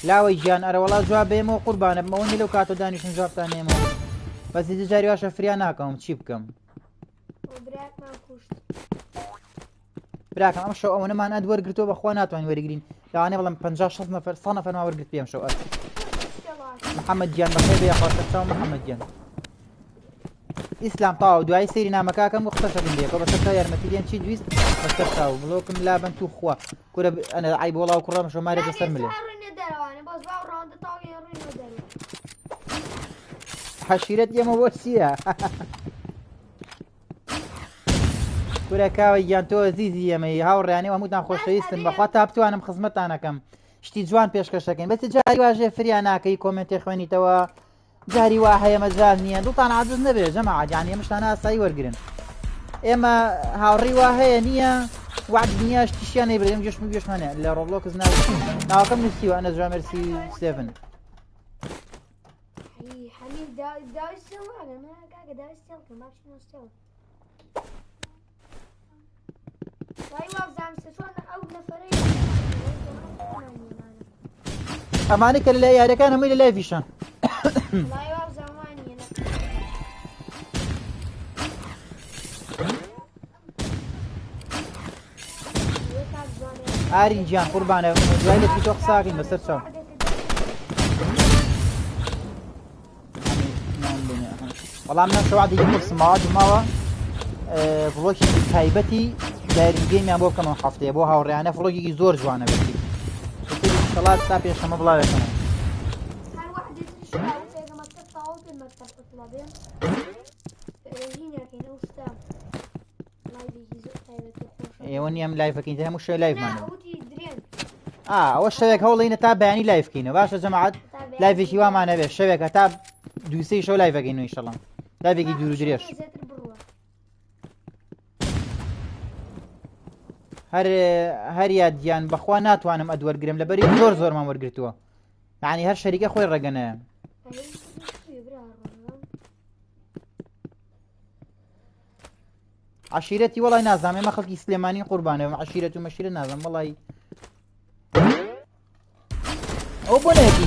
لاوەی گیان ئەرەوەڵا جواب بێمەوە قوربانە بمەوەنی لەو کاتۆ دانیشتن جوابتان نێمەوە بەس جاری واشە فریان ناکەم چی بکەم براکەم ئەم شەو ئەوە نەمان ئەد وەرگرتەوە بەخوا ناتوانین وەرگین لەوانەیە بەڵام 50-60 نەفەر 100 نەفەرمان وەرگرت پێم شەو محەممەد گیان بەخێر بێ خۆشەچاو محەممەد گیان ئیسلام تاو دوای سەیری نامەکاکەم و قسەشەکەم لێکەوە بەسەر تا یارمەتی لێن چی دویست بەسەر تاو بڵۆکم لابن تو خوا کورە ئەنە عیب وەڵاو کوڕەم شۆمارێ بەسەر ملێ حەشیرەت ئێمە بۆ چییە کورە کاوە گیان تۆ زیزی ئێمەی هاوڕێیانەوە هەمووتان خۆشەویستن بەخوا تا بتوانم خزمەتانەکەم شتی جوان پێشکەشەکەین بەس جاری واژێ فریان ناکەی کۆمنتێ خوێنیتەوە جاری وا هەیە مەجال نییە دڵتان عاجز نەبێت جەماعەت یانی ئێمەشتانە ئاسایی وەرگرن ئێمە هاوڕێی وا هەیە نییە وعد نییە شتیشیان نەیبرێم گەشتم گەشتمانێ لە ڕۆبلۆکس ناوەکەم نووسیوە ئەنە جوامەرسی 7 ئەمانە کە لە یاریەکان هەمووی لە لای ڤیشان ئارین گیان قوربانە دوای لە تۆ قساکەین بەسەر چاو بەڵام نە شەوادی قرسمەوە دوماوە ڤڵۆکی تایبەتی دایرنگەیمیان بۆ بکەمەوە هەفتەیە بۆ هاوڕێیانە ڤڵۆگێکی زۆر جوانە بێتی شڵات تا پێشەمە بڵاوێتەوە ئێوە نیەم لایڤەکەین هەموو شوێ لایڤمانە ئەوە شەوێک هەوڵینە تا بەیانی لایڤکەینەوە باشە جەماعەت لایڤێکی وامانە بێت شەوێکە تا دووسەی شەو لایڤەکەین ئینشەڵا لایڤێکی دوور و درێژ هەر یادیان بەخوا ناتوانم ئەد وەرگرم لەبەری زۆرمان وەرگرتووە یعنی هەر شەریکە خۆی ڕێگەنەیە عشیرەتی وەڵای نازانم ئێمە خەڵکی سلێمانی قوربانەوە عشیرەت و مەشیرە نازانم وەڵای ئەو بۆ نەیەکی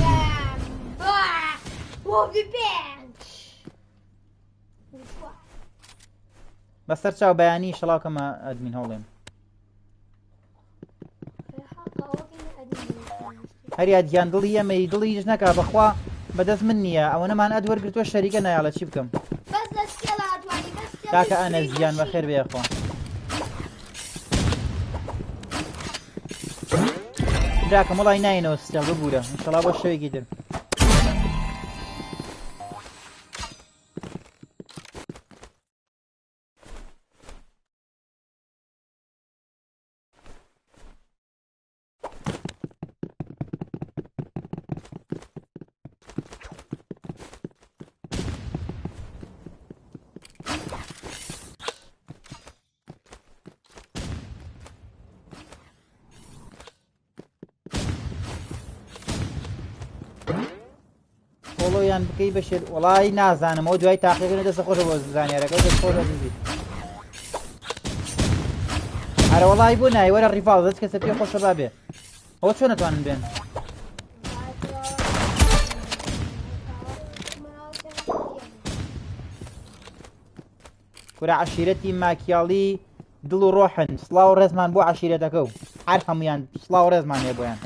بەسەر چاو بەیانی شەڵاوکەمە ئەدمین هەوڵێم هەریاد گیان دڵی ئەمەی دڵی هیچ نەکا بەخوا بەدەست من نییە ئەوە نەمان ئەد وەرگرتووە شەریکە نایاڵە چی بکەم کاکە ئەنە زیان بەخێر بێخۆ براکەم وڵای ناینەوە ستێڵ ببوورە ئینشەڵا بۆ شەوێکی در فۆڵۆیان بکەی بەشێت وڵای نازانمەوە دوای تاقیەکەن دەستە خۆشە بۆ زانیارەکە دەست خۆشە ببیت هەرە وڵای بۆ نای وەرە ڕیفاڵ دەست کەسە پێ خۆشە بابێ ئەوە چۆن نەتوانن بێن کورە عەشیرەتی ماکیاڵی دڵ و ڕۆحن سڵاو ڕێزمان بۆ عەشیرەتەکە و هەر هەمویان سڵاو ڕێزمان هەیە بۆیان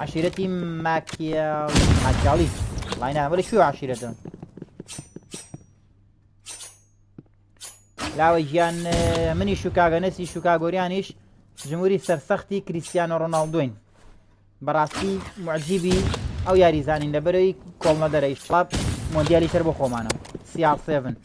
عشيرتي ماكيالي الله ينعم ولا شو عشيرته لاوە گیان منیش و کاگەنەسی و کاگۆریانیش ژموری سەرسەختی کریسیانۆ ڕۆناڵدۆین بەڕاستی معجیبی ئەو یاریزانین لەبەرەوەی کۆڵنە دەرەی شڵاب مۆندیالی تر بۆ خۆمانە CR7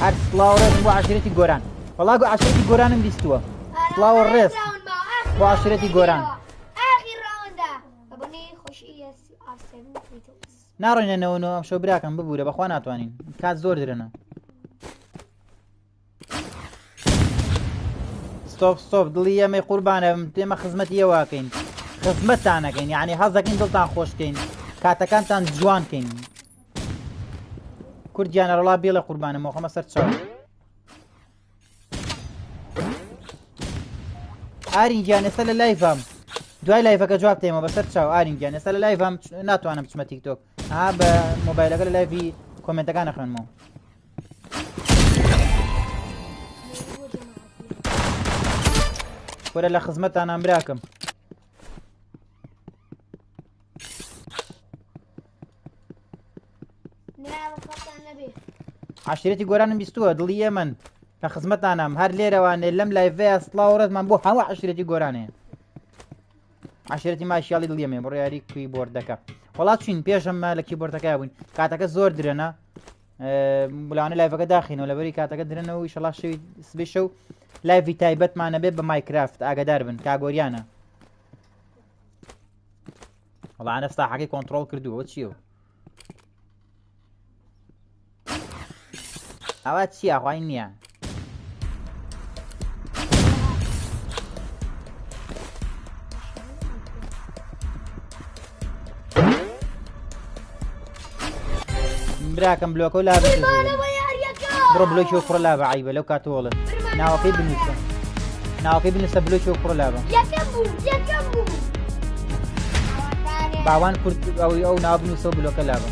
هەر سڵاوڕێزم بۆ عەشیرەتی گۆران وەڵا عەشیرەتی گۆرانم بیستووە سڵاوە ڕێز بۆ عەشیرەتی گۆران ناڕۆینەوە ئەم شەو براکەم ببوورە بەخوا ناتوانین کات زۆر درەنە ستۆپ دڵی ئەمەی قوربانە تێمە خزمەتی ئێوەکەین خزمەتتانەکەین یعنی حەزەکەین دڵتان خۆشکەین کاتەکانتان جوانکەین کوردیانە ڕۆڵا بێڵە قوربانە مۆخەمە سەر چاو ئارینگیان ئێستا لە لایڤام دوای لایڤەکە جواب تێمە بەسەر چاو ئارینگیان ئێستا لە لایڤام ناتوانم بچمە تیکتۆک بە مۆبایلەکە لە لایڤی کۆمنتەکان نەخوێنمەوە وەرە لە خزمەتتانان براکەم عەشیرەتی گۆرانم بیستووە دڵی ئێمن لە خزمەتتانم هەر لێرەوانێ لەم لایڤەیە سڵاوڕێزمان بۆ هەموو عەشیرەتی گۆرانەیە عەشیرەتی ماشیاڵی دڵی ئێمێ بڕیاری کیبۆردەکە وڵات چین پێشم لە کیبۆردەکە بووین کاتەکە زۆر درێنە بڵاوانە لایڤەکە داخینەوە لەبەری کاتەکە درێنەوە ئیشەڵا شەوی سبێ شەو لایڤی تایبەتمانە بێت بە مایکرافت ئاگادار بن کاگۆریانە وەڵانە ستاحەکەی کۆنتڕۆڵ کردووە چییە ئەوە چییە خوای نییە براکەم بلۆکە و لا بڕۆ بلۆکی و پڕە لابە عیبە لەو کاتۆڵن ناوەکەی بنووسە ناوەکەی بنووسە بلۆکی و پڕە لابە باوان کورد ئەو ناو بنووسە و بلۆکە لابە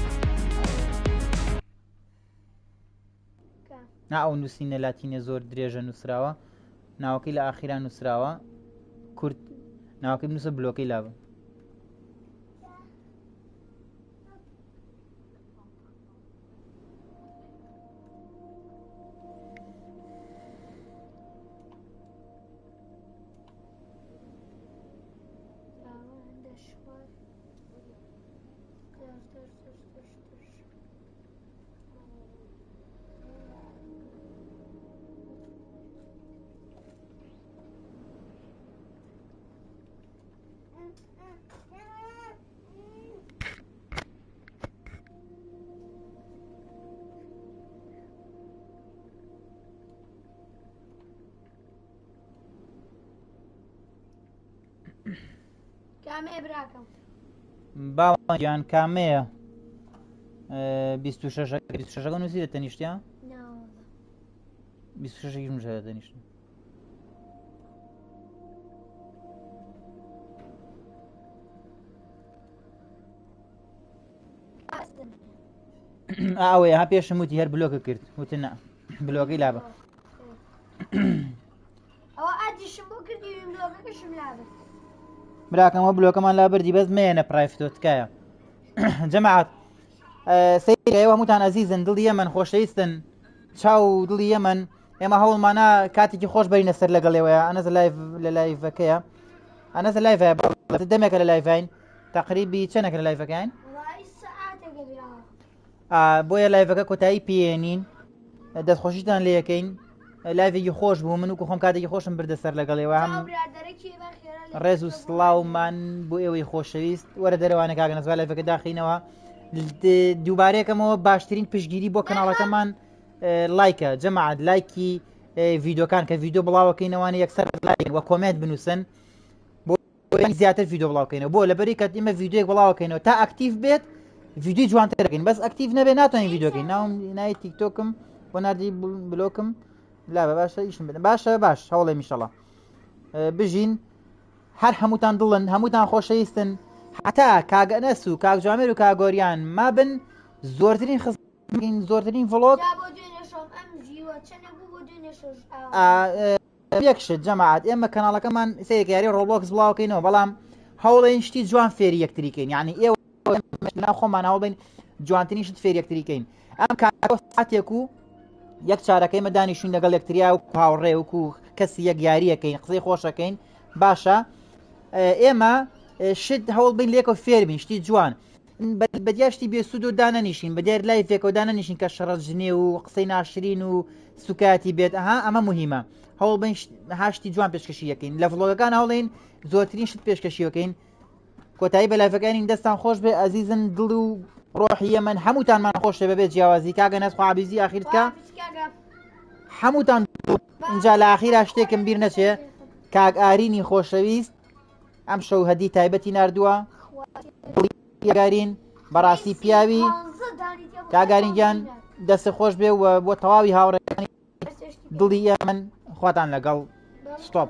نا ئەو نووسینە لاتینە زۆر درێژە نووسراوە ناوەکەی لە ئاخیران نووسراوە کورد ناوەکەی بنووسە بلۆکەی لابە باوانگیان کامەیە 26 نووسی دەتەنیشتیا 26 دەتەنیشت ئەوەیە ها پێشم وتی هەر بلۆکە کرد وتە نا بلۆکەی لابە براکەمەوە بلۆکەمان لا بردی بەس مێنە پرایفتۆتکایە جەماعەت سەیرەوە هەمووتان ئەزیزن دڵی ئێمن خۆشەویستن چاو دڵی ئێمن ئێمە هەوڵمانە کاتێکی خۆش بەرینە سەر لەگەڵێوەیە ئەنەز لە لایڤەکەیە ئەنەز لایڤە دەمێکە لە لایڤین تقریبی چەندێکە لە لایڤەکەین بۆیە لایڤەکە کۆتایی پێێنین دەستخۆشیتان لێ یەکەین لایڤێکی خۆش بوو من وکو خۆم کاتێکی خۆشم بردە سەر لەگەڵێەوە هەم ڕێز و سڵاومان بۆ ئێوەی خۆشەویست وەرە دەرەوانە کاگە نەزوای لایڤەکە داخینەوە دووبارەیەکەمەوە باشترین پشتگیری بۆ کەناڵەکەمان لایکە جەماعەت لایکی ڤیدۆکان کە ڤیدۆ بڵاوەکەینەوەوانە یەکسەر لایک وە کۆمنت بنووسن بۆ زیاتر ڤیدۆ بڵاوکەینەوە بۆ لەبەری کە ئێمە ڤیدۆیەک بڵاوەکەینەوە تا ئەکتیڤ بێت ڤیدۆی جوانتر دەکەین بەس ئەکتیڤ نەبێت ناتوانین ڤیدۆکەین ناوی تیکتۆکم بۆ نردی بلۆکم لا باشە ئیشم بدەن باشە باش هەوڵێ میشەڵە بژین هەر هەمووتان دڵن هەمووتان خۆشەویستن حتا کاگەنەس و کاکجوامێر و کاگۆریان ما بن زۆرترین زۆرترین ڤڵۆگ یەکشت جەماعەت ئێمە کەناڵەکەمان سەیەک یاری ڕۆبلۆکس بڵاوکەینەوە بەڵام هەوڵێن شتی جوان فێری یەکتریکەین یعنی ئێوە خۆمان هەوڵین جوانترین شت فێری یەکتریکەین ئەم کاتێک و یەک چارەکەی مەدانیشین لەگەڵ یەکتریا و هاوڕێ وکو کەسی یەک یاریەکەین قسەی خۆشەکەین باشە ئێمە شت هەوڵ بین لێکەوە فێربین شتی جوان بەدیاشتی بێسوود و دانەنیشین بەدیار لای فێکەوە دانەنیشین کە شەڕەجنێ و قسەی ناشرین و سوکاتی بێت ئەمە مهمە هەوڵ بین هاشتی جوان پێشکەشی یەکەین لە ڤڵۆگەکان هەوڵین زۆرترین شت پێشکەشیەکەین کۆتایی بە لایڤەکانی دەستان خۆش بێ ئەزیزن دڵ و ڕۆحی ئێمە هەمووتانمان خۆشێ بەبێت جیاوازی کاگە نەس خوابیزی ئاخیرکە هەمووتان اینجا لە ئاخیرا شتێکم بیر نەچێ کاگ ئارینی خۆشەویست ئەم شەو هەدی تایبەتی ناردووە گارین بەڕاستی پیاوی کاگارینگیان دەست خۆش بێ و بۆ تەواوی هاوڕێکانی دڵی ئێمن خواتان لەگەڵ ستۆپ